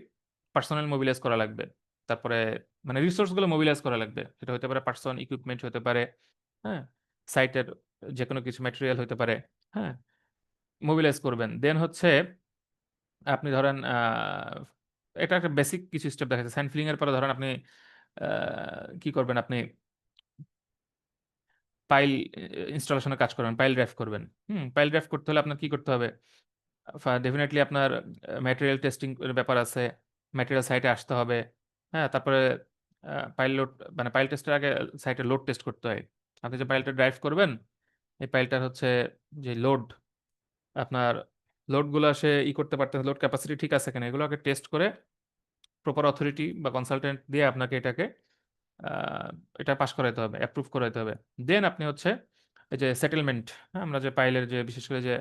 পার্সোনাল মোবিলাইজ করা লাগবে। তারপরে মানে রিসোর্সগুলো মোবিলাইজ করা লাগবে, সেটা হতে পারে পার্সন, ইকুইপমেন্ট হতে পারে, হ্যাঁ, সাইটের যে কোনো কিছু ম্যাটেরিয়াল হতে পারে, হ্যাঁ, মোবিলাইজ করবেন। দেন হচ্ছে আপনি ধরেন এটা একটা বেসিক কিছু স্টেপ দেখা যাচ্ছে, সাইন ফিলিং এর পরে ধরেন আপনি কি করবেন, আপনি পাইল ইনস্টলেশনের কাজ করবেন, পাইল ড্রাইভ করবেন। পাইল ড্রাইভ করতে হলে আপনার কি করতে হবে, ডেফিনেটলি আপনার ম্যাটেরিয়াল টেস্টিং এর ব্যাপার আছে, ম্যাটেরিয়াল সাইটে আসতে হবে, হ্যাঁ, তারপরে পাইল লোড, মানে পাইল টেস্টের আগে সাইটে লোড টেস্ট করতে হয়। আপনি যে পাইলটা ড্রাইভ করবেন, এই পাইলটার হচ্ছে যে লোড, আপনার লোডগুলো সে করতে পারতেছে, লোড ক্যাপাসিটি ঠিক আছে কিনা, এগুলোকে টেস্ট করে প্রপার অথরিটি বা কনসালটেন্ট দিয়ে আপনাকে এটাকে আহ, এটা পাস করাইতে হবে, অ্যাপ্রুভ করাইতে হবে। দেন আপনি হচ্ছে এই যে সেটেলমেন্ট, আমরা যে পাইলের যে বিশেষ করে যে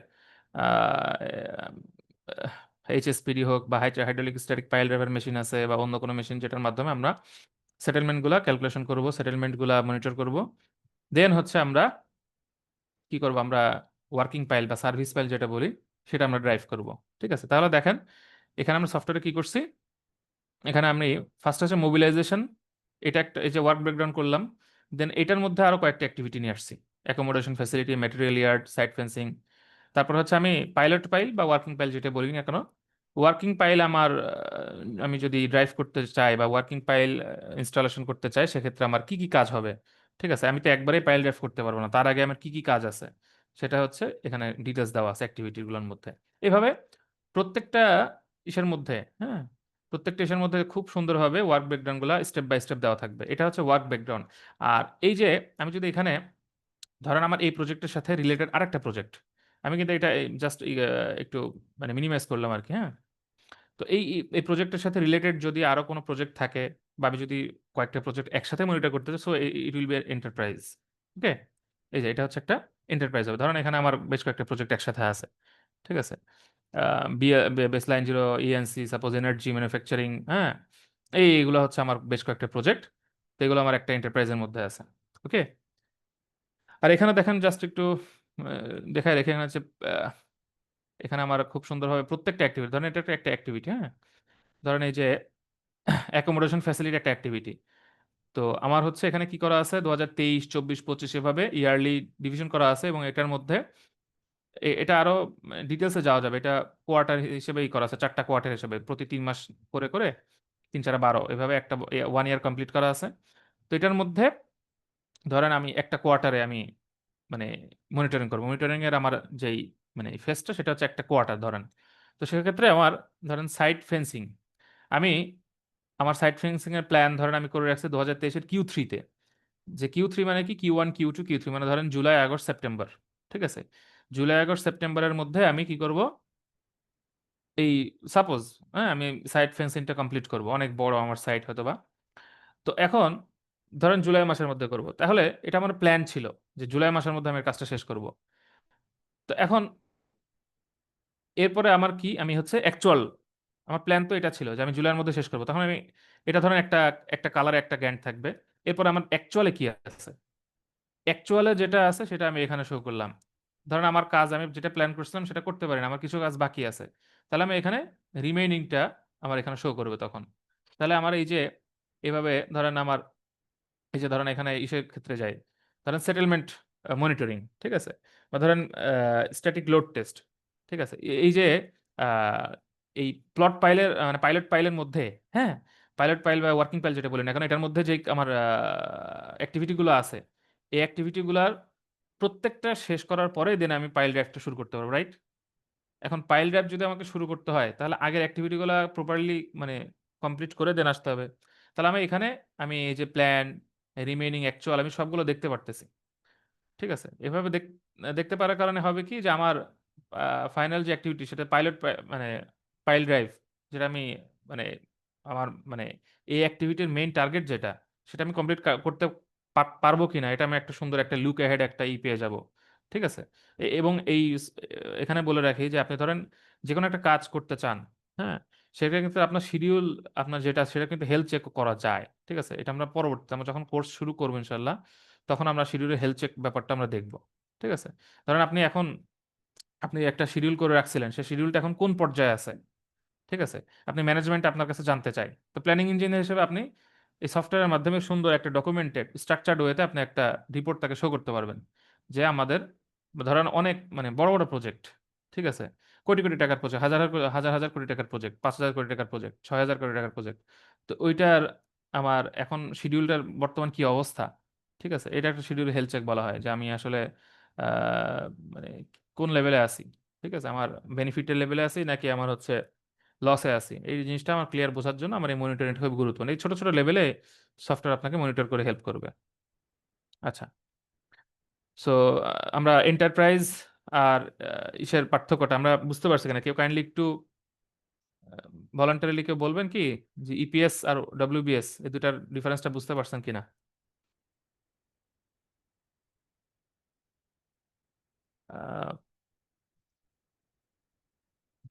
এইচএসপিডি হোক বা hydraulic static pile driver machine আছে বা অন্য কোনো মেশিন, যেটার মাধ্যমে আমরা সেটেলমেন্টগুলো ক্যালকুলেশন করব, সেটেলমেন্টগুলো মনিটর করব। দেন হচ্ছে আমরা কি করব, আমরা ওয়ার্কিং পাইল বা সার্ভিস পাইল যেটা বলি, সেটা আমরা ড্রাইভ করব। ঠিক আছে, তাহলে দেখেন এখানে আমরা সফটওয়্যারে কি করছি, এখানে আমি ফার্স্ট হচ্ছে মোবিলাইজেশন, এটা একটা, এই যে ওয়ার্ক ব্রেকডাউন করলাম, দেন এটার মধ্যে আরো কয়েকটা অ্যাক্টিভিটি নিয়ে আসছি, accommodation facility, material yard, site fencing. তারপর হচ্ছে আমি পাইলট পাইল বা ওয়ার্কিং পাইল যেটা বলি না কেন, ওয়ার্কিং পাইল আমার আমি যদি ড্রাইভ করতে চাই বা ওয়ার্কিং পাইল ইনস্টলেশন করতে চাই, সেক্ষেত্রে আমার কি কি কাজ হবে। ঠিক আছে, আমি তো একবারেই পাইল ড্রাইভ করতে পারবো না, তার আগে আমার কি কি কাজ আছে সেটা হচ্ছে এখানে ডিটেলস দেওয়া আছে অ্যাক্টিভিটিগুলোর মধ্যে। এভাবে প্রত্যেকটা ইসের মধ্যে, হ্যাঁ, প্রত্যেকটা ইসের মধ্যে খুব সুন্দরভাবে ওয়ার্ক ব্রেকডাউন গুলা স্টেপ বাই স্টেপ দেওয়া থাকবে। এটা হচ্ছে ওয়ার্ক ব্রেকডাউন। আর এই যে আমি যদি এখানে ধরেন আমার এই প্রজেক্টের সাথে রিলেটেড আরেকটা প্রজেক্ট, আমি কিন্তু এটা জাস্ট একটু মানে মিনিমাইজ করলাম আর কি, হ্যাঁ। তো এই এই প্রজেক্টের সাথে রিলেটেড যদি আরো কোনো প্রজেক্ট থাকে, বা আমি যদি কয়েকটা প্রজেক্ট একসাথে মনিটর করতে চাই, so it will be enterprise. Okay, এই যে এটা হচ্ছে একটা এন্টারপ্রাইজ হবে। ধরেন এখানে আমার বেশ কয়েকটা প্রজেক্ট একসাথে আছে। ঠিক আছে, baseline zero, ENC, suppose energy manufacturing, হ্যাঁ, এইগুলো হচ্ছে আমার বেশ কয়েকটা প্রজেক্ট। তো এগুলো আমার একটা এন্টারপ্রাইজের মধ্যে আছে। ওকে। আর এখানে দেখেন জাস্ট একটু দেখায় রেখে, এখানে হচ্ছে এখানে আমার খুব সুন্দরভাবে প্রত্যেকটা অ্যাক্টিভিটি, ধরেন এটা একটা অ্যাক্টিভিটি, হ্যাঁ, ধরেন এই যে অ্যাকোমোডেশন ফ্যাসিলিটি একটা অ্যাক্টিভিটি। তো আমার হচ্ছে এখানে কি করা আছে, 2023, 24, 25 এভাবে ইয়ারলি ডিভিশন করা আছে, এবং এটার মধ্যে এটা আরো ডিটেলসে যাওয়া যাবে। এটা কোয়ার্টার হিসেবেই করা আছে, 4টা কোয়ার্টার হিসেবে প্রতি 3 মাস করে করে, 3 4 12 এভাবে একটা 1 ইয়ার কমপ্লিট করা আছে। তো এটার মধ্যে ধরেন আমি একটা কোয়ার্টারে আমি মানে মনিটরিং করবো, মনিটরিং এর আমার যেই মানে ফেসটা সেটা হচ্ছে একটা কোয়ার্টার ধরেন। তো সেক্ষেত্রে আমার ধরেন সাইট ফেন্সিং, আমি আমার সাইট ফেন্সিং এর প্ল্যান ধরেন আমি করে রাখছি 2023-এর Q3-তে। যে Q3 মানে কি, Q1 Q2 Q3 মানে ধরেন জুলাই আগস্ট সেপ্টেম্বর। ঠিক আছে, জুলাই আগস্ট সেপ্টেম্বরের মধ্যে আমি কি করব, এই সাপোজ, হ্যাঁ, আমি সাইট ফেন্সিংটা কমপ্লিট করব, অনেক বড় আমার সাইট হয়তো বা। তো এখন ধরেন জুলাই মাসের মধ্যে করব, তাহলে এটা আমার প্ল্যান ছিল যে জুলাই মাসের মধ্যে আমি এই কাজটা শেষ করব। তো এখন এরপরে আমার কি, আমি হচ্ছে অ্যাকচুয়াল, আমার প্ল্যান তো এটা ছিল যে আমি জুলাইয়ের মধ্যে শেষ করব, তখন আমি এটা ধরেন একটা একটা কালারে একটা গ্যান্ট থাকবে। এরপর আমার অ্যাকচুয়ালে কি আছে, অ্যাকচুয়ালে যেটা আছে সেটা আমি এখানে শো করলাম। ধরেন আমার কাজ আমি যেটা প্ল্যান করছিলাম সেটা করতে পারি না, আমার কিছু কাজ বাকি আছে, তাহলে আমি এখানে রিমেইনিংটা আমার এখানে শো করবে তখন। তাহলে আমার এই যে এভাবে ধরেন আমার এই যে ধরেন এখানে ইসের ক্ষেত্রে যাই, ধরেন সেটেলমেন্ট মনিটরিং, ঠিক আছে, বা ধরেন স্ট্যাটিক লোড টেস্ট, ঠিক আছে, এই যে আহ, এই প্লট পাইলের মানে পাইলট পাইলের মধ্যে, হ্যাঁ, পাইলট পাইল বা ওয়ার্কিং পাইল যেটা বলেন এখন, এটার মধ্যে যে আমার অ্যাক্টিভিটিগুলো আছে, এই অ্যাক্টিভিটিগুলার প্রত্যেকটা শেষ করার পরে দেন আমি পাইল ড্রাইভটা শুরু করতে পারবো, রাইট? এখন পাইল ড্রাইভ যদি আমাকে শুরু করতে হয় তাহলে আগের অ্যাক্টিভিটিগুলো প্রপারলি মানে কমপ্লিট করে দেন আসতে হবে। তাহলে আমি এখানে আমি এই যে প্ল্যান, রিমেইনিং, অ্যাকচুয়াল, আমি সবগুলো দেখতে পারতেছি। ঠিক আছে, এভাবে দেখতে পারার কারণে হবে কি যে আমার ফাইনাল যে অ্যাক্টিভিটি সেটা পাইলট মানে পাইল ড্রাইভ, যেটা আমি মানে আমার মানে এই অ্যাক্টিভিটির মেইন টার্গেট যেটা, সেটা আমি কমপ্লিট করতে পারবো কিনা, এটা আমি একটা সুন্দর একটা লুক অ্যাহেড একটা পেয়ে যাব। ঠিক আছে, এবং এই এখানে বলে রাখি যে আপনি ধরেন যে কোনো একটা কাজ করতে চান, হ্যাঁ, সেটা কিন্তু আপনার শিডিউল, আপনার যেটা সেটা কিন্তু হেলথ চেক করা যায়। ঠিক আছে, এটা আমরা পরবর্তীতে আমরা যখন কোর্স শুরু করবো ইনশাল্লাহ, তখন আমরা শিডিউলের হেলথ চেক ব্যাপারটা আমরা দেখব। ঠিক আছে, ধরেন আপনি একটা শিডিউল করে রাখছিলেন, সেই শিডিউলটা এখন কোন পর্যায়ে আছে, ঠিক আছে, আপনি ম্যানেজমেন্ট আপনার কাছে জানতে চাই, তো প্ল্যানিং ইঞ্জিনিয়ার হিসেবে আপনি এই সফটওয়্যারের মাধ্যমে সুন্দর একটা ডকুমেন্টেড স্ট্রাকচার্ড ওয়েতে আপনি একটা রিপোর্ট তাকে শো করতে পারবেন যে আমাদের ধরেন অনেক মানে বড় বড় প্রজেক্ট, ঠিক আছে, কোটি কোটি টাকার প্রজেক্ট, হাজার হাজার হাজার হাজার কোটি টাকার প্রজেক্ট, 5,000 কোটি টাকার প্রজেক্ট, 6,000 কোটি টাকার প্রজেক্ট। তো ওইটার আমার এখন শিডিউলটার বর্তমান কি অবস্থা, ঠিক আছে, এটা একটা শিডিউল হেলথ চেক বলা হয়, যে আমি আসলে আহ, মানে কোন লেভেলে আছি, ঠিক আছে, আমার বেনিফিটের লেভেলে আছি নাকি আমার হচ্ছে লসে আছি, এই জিনিসটা আমার ক্লিয়ার বোঝার জন্য আমার এই মনিটরিংটা খুব গুরুত্বপূর্ণ। এই ছোট ছোট লেভেলে সফটওয়্যার আপনাকে মনিটর করে হেল্প করবে। আচ্ছা, সো আমরা এন্টারপ্রাইজ আর ইসের পার্থক্যটা আমরা বুঝতে পারছি কিনা, কেউ কাইন্ডলি একটু ভলান্টারিলি কেউ বলবেন কি যে ইপিএস আর ডব্লিউবিএস এই দুটার ডিফারেন্সটা বুঝতে পারছেন কিনা?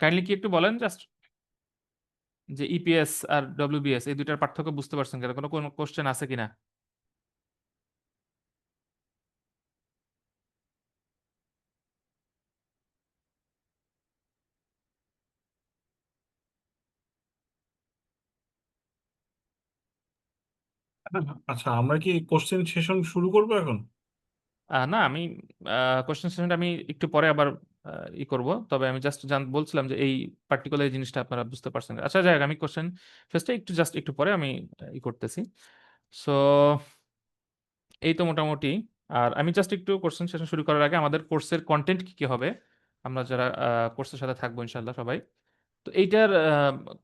কাইন্ডলি কি একটু বলেন জাস্ট, যে ইপিএস আর ডব্লিউবিএস এই দুটার পার্থক্য বুঝতে পারছেন কিনা, কোনো কোনো কোশ্চেন আছে কিনা? আচ্ছা, আমরা কি কোশ্চেন সেশন শুরু করবো এখন? না, আমি কোশ্চেন সেশনটা আমি একটু পরে আবার করব, তবে আমি জাস্ট বলছিলাম যে এই পার্টিকুলার জিনিসটা আপনারা বুঝতে পারছেন। আচ্ছা, যাই হোক, আমি কোশ্চেন ফেসটা একটু জাস্ট একটু পরে আমি করতেছি। সো এই তো মোটামুটি। আর আমি জাস্ট একটু কোশ্চেন সেশন শুরু করার আগে আমাদের কোর্সের কন্টেন্ট কি কি হবে, আমরা যারা কোর্সের সাথে থাকবো ইনশাল্লাহ সবাই, তো এইটার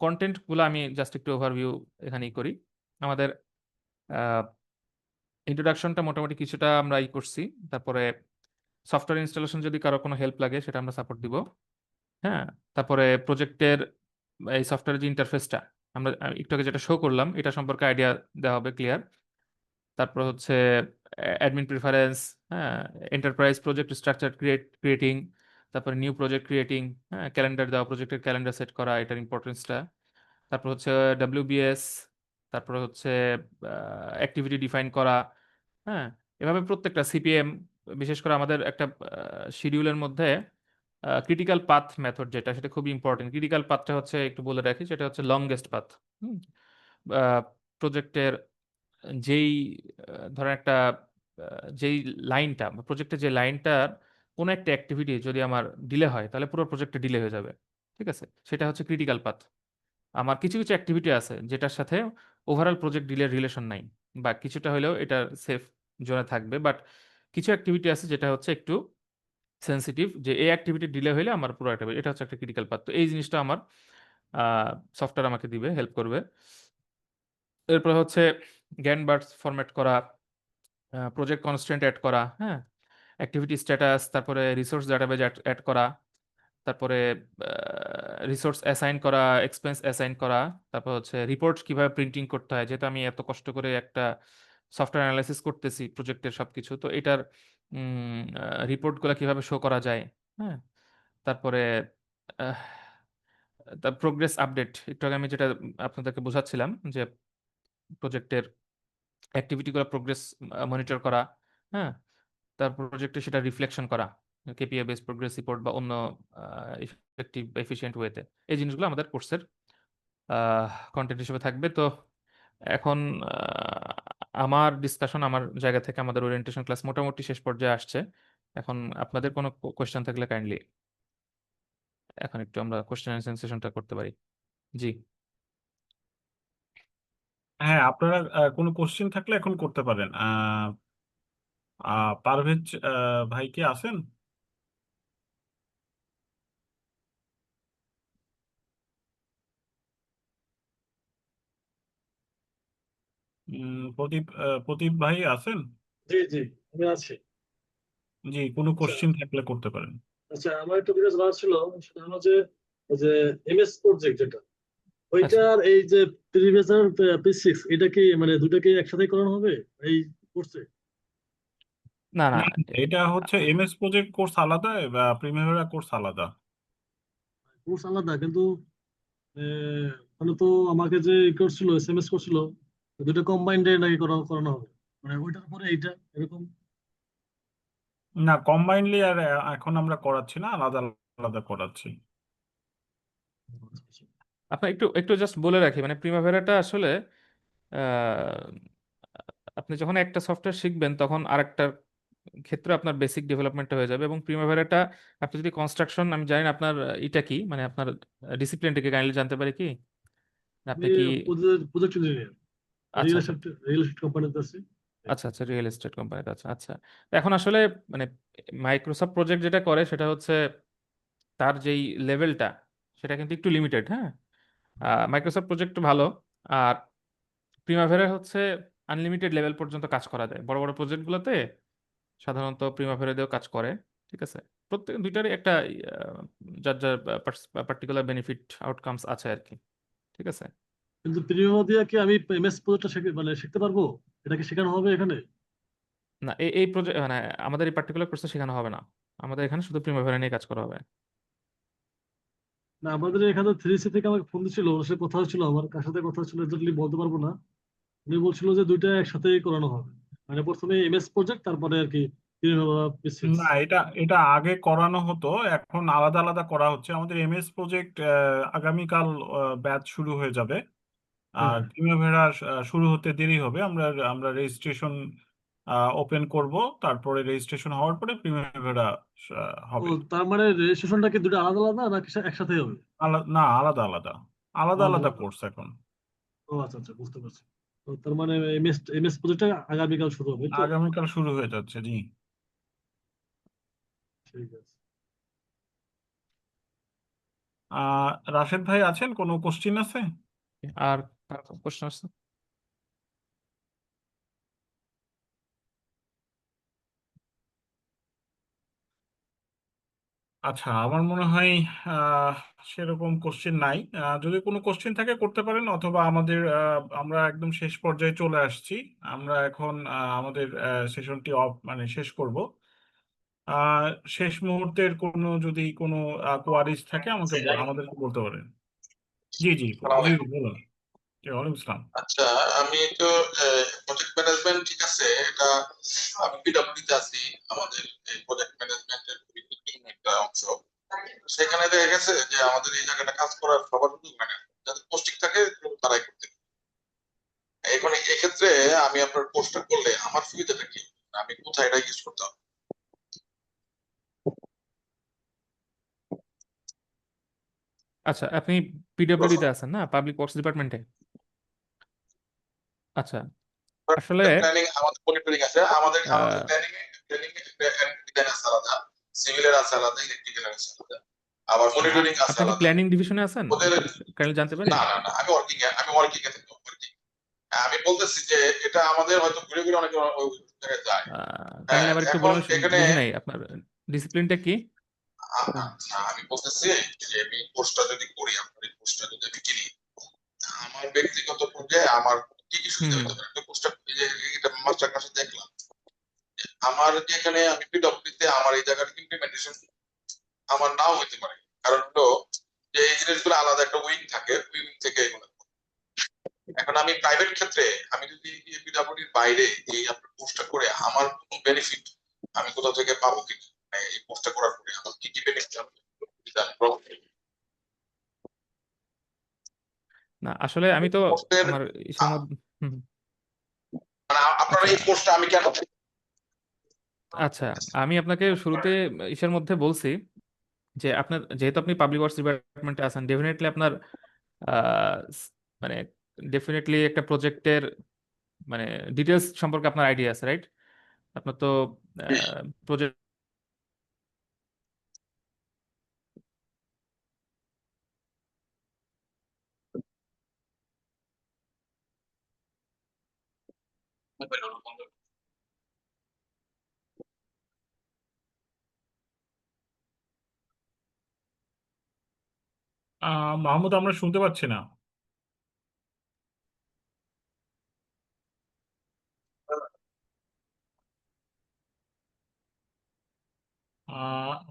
কন্টেন্ট গুলো আমি জাস্ট একটু ওভারভিউ এখানেই করি। আমাদের ইন্ট্রোডাকশনটা মোটামুটি কিছুটা আমরা করছি, তারপরে সফটওয়্যার ইনস্টলেশন যদি কারো কোনো হেল্প লাগে সেটা আমরা সাপোর্ট দিব, হ্যাঁ, তারপরে প্রজেক্টের এই সফটওয়্যারের যে ইন্টারফেসটা আমি একটু আগে যেটা শো করলাম এটা সম্পর্কে আইডিয়া দেওয়া হবে ক্লিয়ার। তারপর হচ্ছে অ্যাডমিন প্রিফারেন্স, হ্যাঁ, এন্টারপ্রাইজ প্রজেক্ট স্ট্রাকচার ক্রিয়েটিং, তারপরে নিউ প্রজেক্ট ক্রিয়েটিং, হ্যাঁ, ক্যালেন্ডার দেওয়া, প্রজেক্টের ক্যালেন্ডার সেট করা, এটার ইম্পর্টেন্সটা। তারপর হচ্ছে ডাব্লিউবিএস, তারপরে হচ্ছে অ্যাক্টিভিটি ডিফাইন করা। হ্যাঁ, এভাবে প্রত্যেকটা সিপিএম, বিশেষ করে আমাদের একটা শিডিউলের মধ্যে ক্রিটিক্যাল পাথ মেথড যেটা, সেটা খুব ইম্পর্টেন্ট। ক্রিটিক্যাল পাথটা হচ্ছে, একটু বলে রাখি, সেটা হচ্ছে লংগেস্ট পাথ। প্রজেক্টের যেই ধরেন একটা যেই লাইনটা, প্রজেক্টের যে লাইনটার কোনো একটা অ্যাক্টিভিটি যদি আমার ডিলে হয়, তাহলে পুরো প্রজেক্টটা ডিলে হয়ে যাবে। ঠিক আছে, সেটা হচ্ছে ক্রিটিক্যাল পাথ। আমার কিছু কিছু অ্যাক্টিভিটি আছে যেটার সাথে ওভারঅল প্রজেক্ট ডিলের রিলেশন নাই, বা কিছুটা হলেও এটা সেফ জোনে থাকবে, বাট কিছু অ্যাক্টিভিটি আছে যেটা হচ্ছে একটু সেন্সিটিভ, যে এই অ্যাক্টিভিটি ডিলে হলে আমার পুরো একটা, এটা হচ্ছে একটা ক্রিটিক্যাল পাথ। তো এই জিনিসটা আমার সফটওয়্যার আমাকে দিবে, হেল্প করবে। এরপর হচ্ছে গ্যান বার্স ফরম্যাট করা, প্রজেক্ট কনস্ট্রেন্ট অ্যাড করা, হ্যাঁ, অ্যাক্টিভিটি স্ট্যাটাস, তারপরে রিসোর্স ডাটাবেজ অ্যাড করা, তারপরে রিসোর্স অ্যাসাইন করা, এক্সপেন্স অ্যাসাইন করা, তারপর হচ্ছে রিপোর্ট কিভাবে প্রিন্টিং করতে হয়, যেহেতু আমি এত কষ্ট করে একটা সফটওয়্যার অ্যানালাইসিস করতেছি প্রজেক্টের সবকিছু, তো এটার রিপোর্টগুলো কিভাবে শো করা যায়। হ্যাঁ, তারপরে তার প্রোগ্রেস আপডেট, একটু আগে আমি যেটা আপনাদেরকে বোঝাচ্ছিলাম, যে প্রজেক্টের অ্যাক্টিভিটিগুলো প্রোগ্রেস মনিটর করা। হ্যাঁ, তারপর প্রজেক্টে সেটা রিফ্লেকশন করা, কেপিআই বেস প্রোগ্রেস রিপোর্ট বা অন্য ইফেক্টিভ এফিশিয়েন্ট ওয়েতে। এই জিনিসগুলো আমাদের কোর্সের কন্টেন্ট হিসেবে থাকবে। তো এখন আমার ডিসকাশন, আমার জায়গা থেকে আমাদের ওরিয়েন্টেশন ক্লাস মোটামুটি শেষ পর্যায়ে আসছে। এখন আপনাদের কোনো কোয়েশ্চেন থাকলে কাইন্ডলি এখন একটু আমরা কোয়েশ্চেন অ্যান্সার সেশনটা করতে পারি। জি। হ্যাঁ, আপনারা কোনো কোশ্চেন থাকলে এখন করতে পারেন। পারভেজ ভাই কি আছেন? প্রদীপ প্রদীপ ভাই আছেন? জি জি, আমি আছি। জি, কোনো আচ্ছা কোশ্চেন থাকলে করতে পারেন। আচ্ছা, আমার একটা বিষয় জানার ছিল, সেটা হলো যে ওই যে এমএস প্রজেক্ট যেটা, আচ্ছা, ওইটার এই যে প্রিভিয়াস আর P6, এটা কি মানে দুটাকে একসাথে করানো হবে এই কোর্সে? না না, না, এটা হচ্ছে এমএস প্রজেক্ট কোর্স আলাদা বা প্রিমিয়ারা কোর্স আলাদা। কোর্স আলাদা, কিন্তু মানে তো আমাকে যে করছিল, এসএমএস করছিল, দুটো কম্বাইন্ড নাকি করানো হবে, মানে ওইটার পরে এইটা এরকম। না, কম্বাইনলি আর এখন আমরা করাচ্ছি না, আলাদা আলাদা করাচ্ছি। আপনার একটু একটু জাস্ট বলে রাখি, মানে প্রিমাভেরাটা আসলে আহ, আপনি যখন একটা সফটওয়্যার শিখবেন তখন আরেকটার ক্ষেত্রে আপনার বেসিক ডেভেলপমেন্ট হয়ে যাবে। এবং প্রিমাভেরাটা আপনি যদি কনস্ট্রাকশন, আমি জানি না আপনার এটা কি, মানে আপনার ডিসিপ্লিনটাকে কাইন্ডলি জানতে পারি কি? আপনি আমি কি? প্রজেক্ট ইঞ্জিনিয়ার, আচ্ছা রিয়েল আচ্ছা, এস্টেট রিয়েল এস্টেট কোম্পানিতে আছি। আচ্ছা আচ্ছা, রিয়েল এস্টেট কোম্পানিতে আছে। আচ্ছা, তো এখন আসলে মানে মাইক্রোসফট প্রজেক্ট যেটা করে সেটা হচ্ছে তার যেই লেভেলটা, সেটা কিন্তু একটু লিমিটেড। হ্যাঁ, মাইক্রোসফট প্রজেক্ট ভালো, আর প্রিমাভেরা হচ্ছে আনলিমিটেড লেভেল পর্যন্ত কাজ করা যায় বড় বড় প্রজেক্টগুলোতে। সাধারণত প্রিমাভেরা দিয়েও কাজ করে। ঠিক আছে, প্রত্যেক দুইটারই একটা যার যার পার্টিকুলার বেনিফিট আউটকামস আছে আর কি। ঠিক আছে। কিন্তু প্রিমিয়াম দিয়ে কি আমি এমএস প্রজেক্টটা মানে শিখতে পারবো? এটা কি শেখানো হবে এখানে? না, এই প্রজেক্ট মানে আমাদের এই পার্টিকুলার কোর্সে শেখানো হবে না। আমাদের এখানে শুধু প্রিমাভেরা নিয়ে কাজ করা হবে। না, আমাদের এখানে 3C থেকে আমাকে ফোন দিছিল, ওর সাথে কথা হচ্ছিল, আমার কার সাথে কথা হচ্ছিল এক্স্যাক্টলি বলতে পারবো না। উনি বলছিল যে দুইটা একসাথেই করানো হবে, মানে প্রথমে এমএস প্রজেক্ট, তারপরে আর কি P6। না, এটা এটা আগে করানো হতো, এখন আলাদা আলাদা করা হচ্ছে। আমাদের এমএস প্রজেক্ট আগামীকাল ব্যাচ শুরু হয়ে যাবে। হ্যাঁ আর হ্যাঁ। প্রিমিয়ারা শুরু হতে দেরি হবে। আমরা আমরা রেজিস্ট্রেশন ওপেন করব, তারপরে রেজিস্ট্রেশন হওয়ার পরে প্রিমিয়ারা ও, হবে। তার মানে রেজিস্ট্রেশনটা কি দুটো আলাদা আলাদা নাকি একসাথে হবে? না, আলাদা আলাদা, আলাদা আলাদা আলাদা আলাদা। কোর্স এখন। ও আচ্ছা আচ্ছা, বুঝতে পারছি। তো তার মানে এমএস প্রজেক্টটা আগামীকাল শুরু হবে, এই তো? আগামীকাল শুরু হয়ে যাচ্ছে, জি। ঠিক আছে। রাশেদ ভাই আছেন, কোনো কোশ্চিন আছে? আর প্রশ্ন আছে? আচ্ছা, আমার মনে হয় আহ, সেরকম কোশ্চেন নাই। যদি কোনো কোশ্চেন থাকে করতে পারেন, অথবা আমরা একদম শেষ পর্যায়ে চলে আসছি। আমরা এখন আমাদের সেশনটি অফ মানে শেষ করব। আহ, শেষ মুহূর্তের যদি কোনো কোয়ারিজ থাকে আমাদেরকে বলতে পারেন। জি জি, জি বলুন। জি, ওয়ালাইকুম আসসালাম। আচ্ছা, আমি তো প্রজেক্ট ম্যানেজমেন্ট ঠিক আছে, এটা আমি পিডব্লিউডি তে আছি। আমাদের এই প্রজেক্ট ম্যানেজমেন্টের খুবই গুরুত্বপূর্ণ একটা অংশ। সেখানে দেখা গেছে যে আমাদের এই জায়গাটা কাজ করার সবার সুযোগ হয় না, যাদের পোস্টিং থাকে তারাই করতে পারে। এখন এক্ষেত্রে আমি আপনার পোস্টটা করলে আমার সুবিধাটা কি, আমি কোথায় এটা ইউজ করতে হবে? আচ্ছা, আপনি পিডব্লিউডি তে আছেন না, পাবলিক ওয়ার্কস ডিপার্টমেন্টে? আচ্ছা, আসলে প্ল্যানিং আমাদের মনিটরিং আছে, আমাদের আমাদের আহ, প্ল্যানিং ডিজাইন আছে আলাদা, সিভিলের আছে আলাদা, ইলেকট্রিক্যাল আছে আলাদা, আবার মনিটরিং আছে আপনি কি আলাদা। প্ল্যানিং ডিভিশনে আছেন? ওদের একটু কাইন্ডলি জানতে পারি? না না না, আমি ওয়ার্কিং এ থাকি, working। আমি বলতেছি যে এটা আমাদের হয়তো ঘুরে ঘুরে অনেক ওই জায়গায় যায়। কাইন্ডলি আবার একটু এখন বলেন, এখানে বুঝি নাই আপনার ডিসিপ্লিনটা কি? আমি বলতেছি যে আমি কোর্সটা যদি করি, আপনার এই কোর্সটা যদি আমি কিনি, আমার ব্যক্তিগত পর্যায়ে আমার কি কি সুবিধা হুম হতে পারে? একটা কোর্সটা এটা মাস্টার ক্লাসে দেখলাম, আমার যেখানে আমি পিডব্লিউডি তে আমার এই জায়গার ইমপ্লিমেন্টেশন আমার নাও হতে পারে, কারণ হলো যে এই জিনিসগুলো আলাদা একটা উইং থাকে, উইং থেকে এগুলো। এখন আমি প্রাইভেট ক্ষেত্রে আমি যদি পিডব্লিউডির বাইরে এই আপনার কোর্সটা করে আমার কোনো বেনিফিট আমি কোথাও থেকে পাবো কিনা, মানে এই কোর্সটা করার পরে আমার কি কি বেনিফিট আমি গ্রহণ করব? না, আসলে আমি তো কোর্সের আমার ইসের মধ্যে মানে আপনারা আচ্ছা এই কোর্সটা আমি কেন আচ্ছা, আমি আপনাকে শুরুতে ইসের মধ্যে বলছি যে আপনার যেহেতু আপনি পাবলিক ওয়ার্কস ডিপার্টমেন্টে আছেন, ডেফিনেটলি আপনার মানে ডেফিনেটলি একটা প্রজেক্টের মানে ডিটেলস সম্পর্কে আপনার আইডিয়া আছে, রাইট? আপনার তো প্রজেক্ট মাহমুদ, আমরা শুনতে পাচ্ছি না।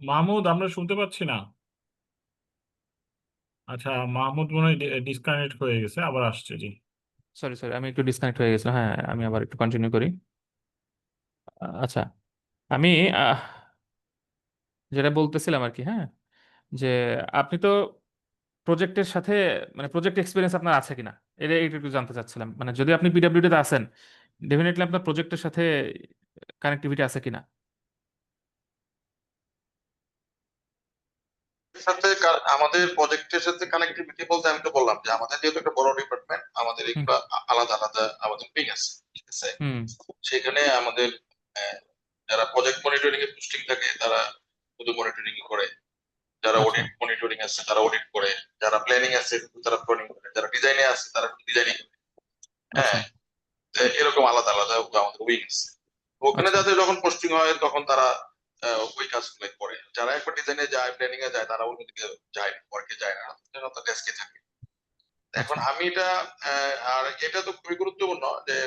মাহমুদ, আমরা শুনতে পাচ্ছি না। আচ্ছা, মাহমুদ মনে হয় ডিসকানেক্ট হয়ে গেছে, আবার আসছে। জি। সরি সরি, আমি একটু ডিসকানেক্ট হয়ে গেছিলাম। হ্যাঁ, আমি আবার একটু কন্টিনিউ করি। আচ্ছা, আমি যেটা বলতেছিলাম আর কি, হ্যাঁ, যে আপনি তো প্রজেক্টের সাথে মানে প্রজেক্ট এক্সপিরিয়েন্স আপনার আছে কিনা, এটা এটা একটু জানতে চাচ্ছিলাম। মানে যদি আপনি পিডব্লিউডি তে আছেন, ডেফিনেটলি আপনার প্রজেক্টের সাথে কানেক্টিভিটি আছে কিনা? এর সাথে আমাদের প্রজেক্টের সাথে কানেক্টিভিটি বলতে আমি তো বললাম যে আমাদের যেহেতু একটা বড় ডিপার্টমেন্ট, আমাদের হুম এগুলো আলাদা আলাদা আমাদের উইং আছে, ঠিক আছে। হুম সেখানে আমাদের আহ, যারা প্রজেক্ট মনিটরিং এ পোস্টিং থাকে তারা শুধু মনিটরিং করে, যারা আচ্ছা অডিট মনিটরিং আছে তারা অডিট করে, যারা প্ল্যানিং আছে তারা প্ল্যানিং করে, যারা ডিজাইনে আছে তারা ডিজাইনিং করে। আচ্ছা হ্যাঁ, তো এরকম আলাদা আলাদা আমাদের উইং আছে। তো ওখানে আচ্ছা যাদের যখন পোস্টিং হয় তখন তারা ওই কাজগুলো করে। যারা একবার ডিজাইনে যায়, প্ল্যানিং এ যায়, তারা অন্যদিকে যায় না, ওয়ার্কে যায় না, তারা ডেস্কে থাকে। এখন আচ্ছা আমি এটা আর এটা তো খুবই গুরুত্বপূর্ণ যে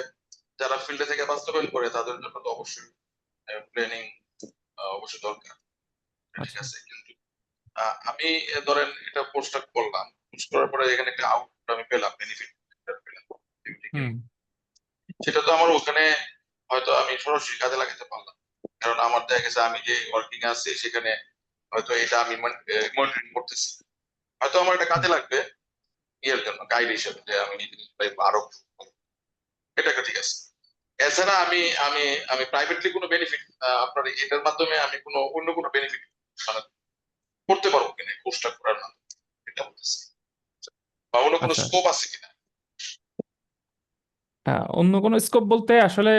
যারা ফিল্ডে থেকে বাস্তবায়ন করে তাদের জন্য তো অবশ্যই প্ল্যানিং অবশ্যই দরকার, ঠিক আচ্ছা আছে। কিন্তু আমি ধরেন এটা পোস্টটা করলাম, পোস্ট করার পরে এখানে একটা আউটপুট আমি পেলাম, বেনিফিট পেলাম, হুম সেটা তো আমার ওখানে হয়তো আমি সরাসরি কাজে লাগাতে পারলাম। কারণ আমার দেখা গেছে আমি যে ওয়ার্কিং আছি সেখানে হয়তো এটা আমি মনিটরিং করতেছি, হয়তো আমার এটা হুম কাজে লাগবে ইয়ের জন্য, গাইড হিসেবে, যে আমি এই জিনিসটা আরো এটা একটা ঠিক আছে। এছাড়া আমি আমি আমি প্রাইভেটলি কোনো বেনিফিট আপনার এটার মাধ্যমে আমি কোনো অন্য কোনো বেনিফিট মানে করতে পারবো কিনা কোর্সটা করার মাধ্যমে, এটা বলতেছি, বা অন্য কোনো আচ্ছা, স্কোপ আছে কিনা। অন্য কোনো স্কোপ বলতে আসলে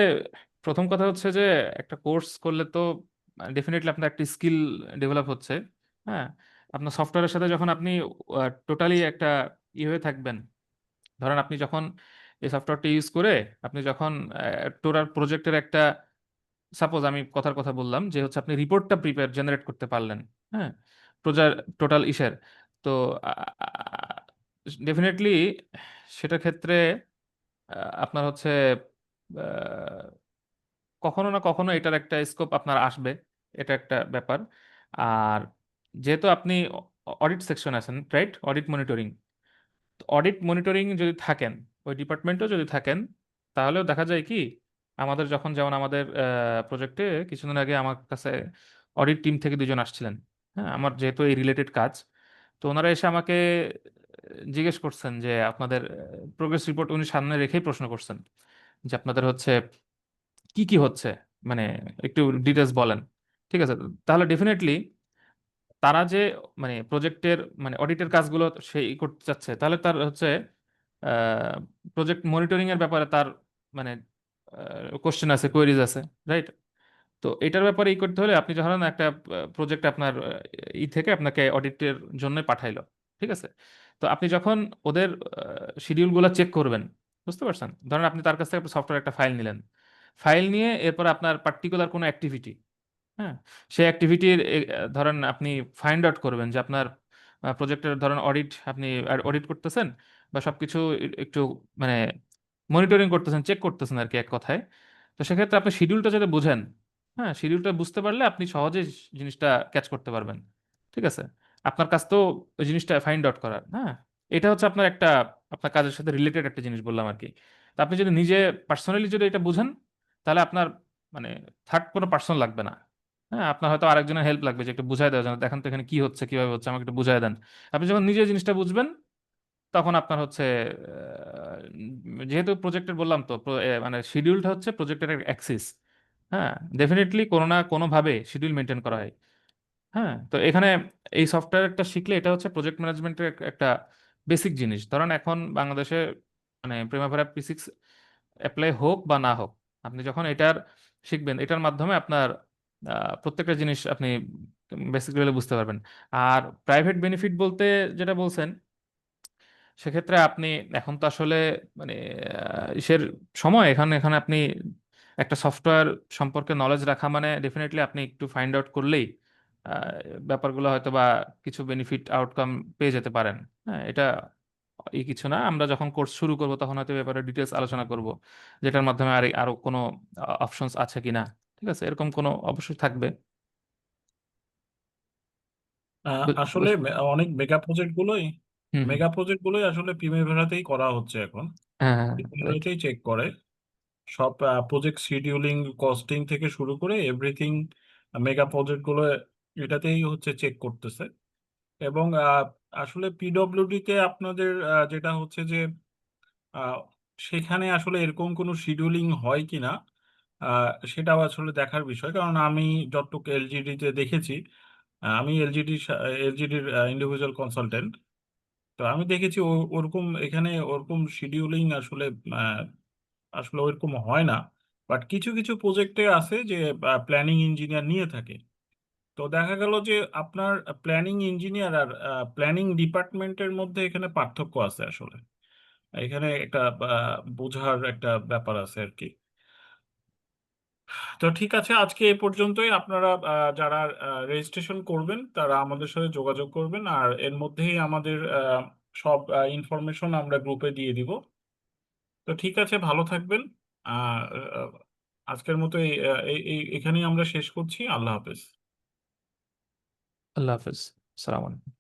প্রথম কথা হচ্ছে যে একটা কোর্স করলে তো ডেফিনেটলি আপনার একটা স্কিল ডেভেলপ হচ্ছে। হ্যাঁ, আপনার সফটওয়্যারের সাথে যখন আপনি টোটালি একটা হয়ে থাকবেন, ধরেন আপনি যখন এই সফটওয়্যারটা ইউজ করে আপনি যখন টোটাল প্রজেক্টের একটা, সাপোজ আমি কথার কথা বললাম যে হচ্ছে আপনি রিপোর্টটা জেনারেট করতে পারলেন, হ্যাঁ, টোটাল ইসের, তো ডেফিনেটলি সেটার ক্ষেত্রে আপনার হচ্ছে আহ, কখনো না কখনো এটার একটা স্কোপ আপনার আসবে, এটা একটা ব্যাপার। আর যেহেতু আপনি অডিট সেকশন আছেন, রাইট, অডিট মনিটরিং যদি থাকেন, ওই ডিপার্টমেন্টেও যদি থাকেন, তাহলেও দেখা যায় কি, আমাদের যখন যেমন আমাদের প্রজেক্টে কিছুদিন আগে আমার কাছে অডিট টিম থেকে দুজন আসছিলেন। হ্যাঁ, আমার যেহেতু এই রিলেটেড কাজ, তো ওনারা এসে আমাকে জিজ্ঞেস করছেন যে আপনাদের প্রোগ্রেস রিপোর্ট, উনি সামনে রেখেই প্রশ্ন করছেন যে আপনাদের হচ্ছে কি কি হচ্ছে, মানে একটু ডিটেলস বলেন। ঠিক আছে, তাহলে ডেফিনেটলি তারা যে মানে প্রজেক্টের মানে অডিটের কাজগুলো সেই করতে চাচ্ছে, তাহলে তার হচ্ছে প্রজেক্ট মনিটরিং এর ব্যাপারে তার মানে কোশ্চেন আছে, কোয়েরিজ আছে, রাইট? তো এটার ব্যাপারে ই করতে হলে আপনি ধরেন একটা প্রজেক্ট আপনার ই থেকে আপনাকে অডিটের জন্য পাঠাইলো, ঠিক আছে? তো আপনি যখন ওদের শিডিউলগুলো চেক করবেন, বুঝতে পারছেন, ধরেন আপনি তার কাছ থেকে সফটওয়্যার একটা ফাইল নিলেন, ফাইল নিয়ে এরপর আপনার পার্টিকুলার কোনো অ্যাক্টিভিটি, হ্যাঁ, সেই অ্যাক্টিভিটির ধরেন আপনি ফাইন্ড আউট করবেন যে আপনার প্রজেক্টের ধরেন অডিট, আপনি অডিট করতেছেন বা সবকিছু একটু মানে মনিটরিং করতেছেন, চেক করতেছেন আর কি এক কথায়। তো সেক্ষেত্রে আপনি শিডিউলটা যদি বুঝেন, হ্যাঁ, শিডিউলটা বুঝতে পারলে আপনি সহজে জিনিসটা ক্যাচ করতে পারবেন। ঠিক আছে, আপনার কাজ তো ওই জিনিসটা ফাইন্ড আউট করার। হ্যাঁ, এটা হচ্ছে আপনার একটা, আপনার কাজের সাথে রিলেটেড একটা জিনিস বললাম আর কি। তো আপনি যদি নিজে পার্সোনালি যদি এটা বুঝেন, তাহলে আপনার মানে থার্ড কোনো পার্সন লাগবে না। হ্যাঁ, আপনার হয়তো আরেকজনের হেল্প লাগবে যে একটু বুঝাই দেওয়ার জন্য, দেখেন তো এখানে কি হচ্ছে, কিভাবে হচ্ছে, আমাকে একটু বুঝাই দেন। আপনি যখন নিজে জিনিসটা বুঝবেন, তখন আপনার হচ্ছে যেহেতু প্রজেক্টের বললাম তো মানে শিডিউলটা হচ্ছে প্রজেক্টের অ্যাক্সিস। হ্যাঁ, ডেফিনেটলি কোনো না কোনো ভাবে শিডিউল মেনটেন করা হয়। হ্যাঁ, তো এখানে এই সফটওয়্যারটা শিখলে এটা হচ্ছে প্রজেক্ট ম্যানেজমেন্টের একটা বেসিক জিনিস। ধরেন এখন বাংলাদেশে মানে প্রিমাভেরা P6 অ্যাপ্লাই হোক বা না হোক, আপনি যখন এটার শিখবেন, এটার মাধ্যমে আপনার প্রত্যেকটা জিনিস আপনি বেসিক্যালি বুঝতে পারবেন। আর প্রাইভেট বেনিফিট বলতে যেটা বলছেন, সেক্ষেত্রে আপনি এখন তো আসলে মানে ইসের সময়, এখানে এখানে আপনি একটা সফটওয়্যার সম্পর্কে নলেজ রাখা মানে ডেফিনেটলি আপনি একটু ফাইন্ড আউট করলেই আহ, ব্যাপারগুলো হয়তো বা কিছু বেনিফিট আউটকাম পেয়ে যেতে পারেন। হ্যাঁ, এটা এই কিছু না, আমরা যখন কোর্স শুরু করব তখন হয়তো ব্যাপারে ডিটেলস আলোচনা করব, যেটার মাধ্যমে আর আরো কোনো অপশনস আছে কিনা। ঠিক আছে, এরকম কোনো অবশ্যই থাকবে। আসলে অনেক হুম হুম। মেগা প্রজেক্ট গুলোই আসলে প্রিমিভারাতেই করা হচ্ছে এখন। হ্যাঁ হ্যাঁ, রাইট। প্রিমিভারাতেই চেক করে সব প্রজেক্ট শিডিউলিং, কস্টিং থেকে শুরু করে এভরিথিং। মেগা প্রজেক্ট গুলো এটাতেই হচ্ছে চেক করতেছে। এবং আসলে পিডব্লিউডি তে আপনাদের যেটা হচ্ছে যে আহ, সেখানে আসলে এরকম কোনো শিডিউলিং হয় কিনা সেটাও আসলে দেখার বিষয়। কারণ আমি যতটুকু এলজিডি তে দেখেছি, আমি এলজিডির ইন্ডিভিজুয়াল কনসালটেন্ট। তো আমি দেখেছি ওরকম এখানে ওরকম শিডিউলিং আসলে আহ, আসলে ওরকম হয় না। বাট কিছু কিছু প্রজেক্টে আছে যে প্ল্যানিং ইঞ্জিনিয়ার নিয়ে থাকে। তো দেখা গেল যে আপনার প্ল্যানিং ইঞ্জিনিয়ার আর প্ল্যানিং ডিপার্টমেন্টের মধ্যে এখানে পার্থক্য আছে আসলে। এখানে একটা বোঝার একটা ব্যাপার আছে আর কি। তো ঠিক আছে, আজকে এই পর্যন্তই। আপনারা যারা রেজিস্ট্রেশন করবেন তারা আমাদের সাথে যোগাযোগ করবেন, আর এর মধ্যেই আমাদের সব ইনফরমেশন আমরা গ্রুপে দিয়ে দিব। তো ঠিক আছে, ভালো থাকবেন। আহ, আহ, আজকের মতো এখানেই আমরা শেষ করছি। আল্লাহ হাফেজ। আল্লাহ হাফেজ। সালাম আলাইকুম।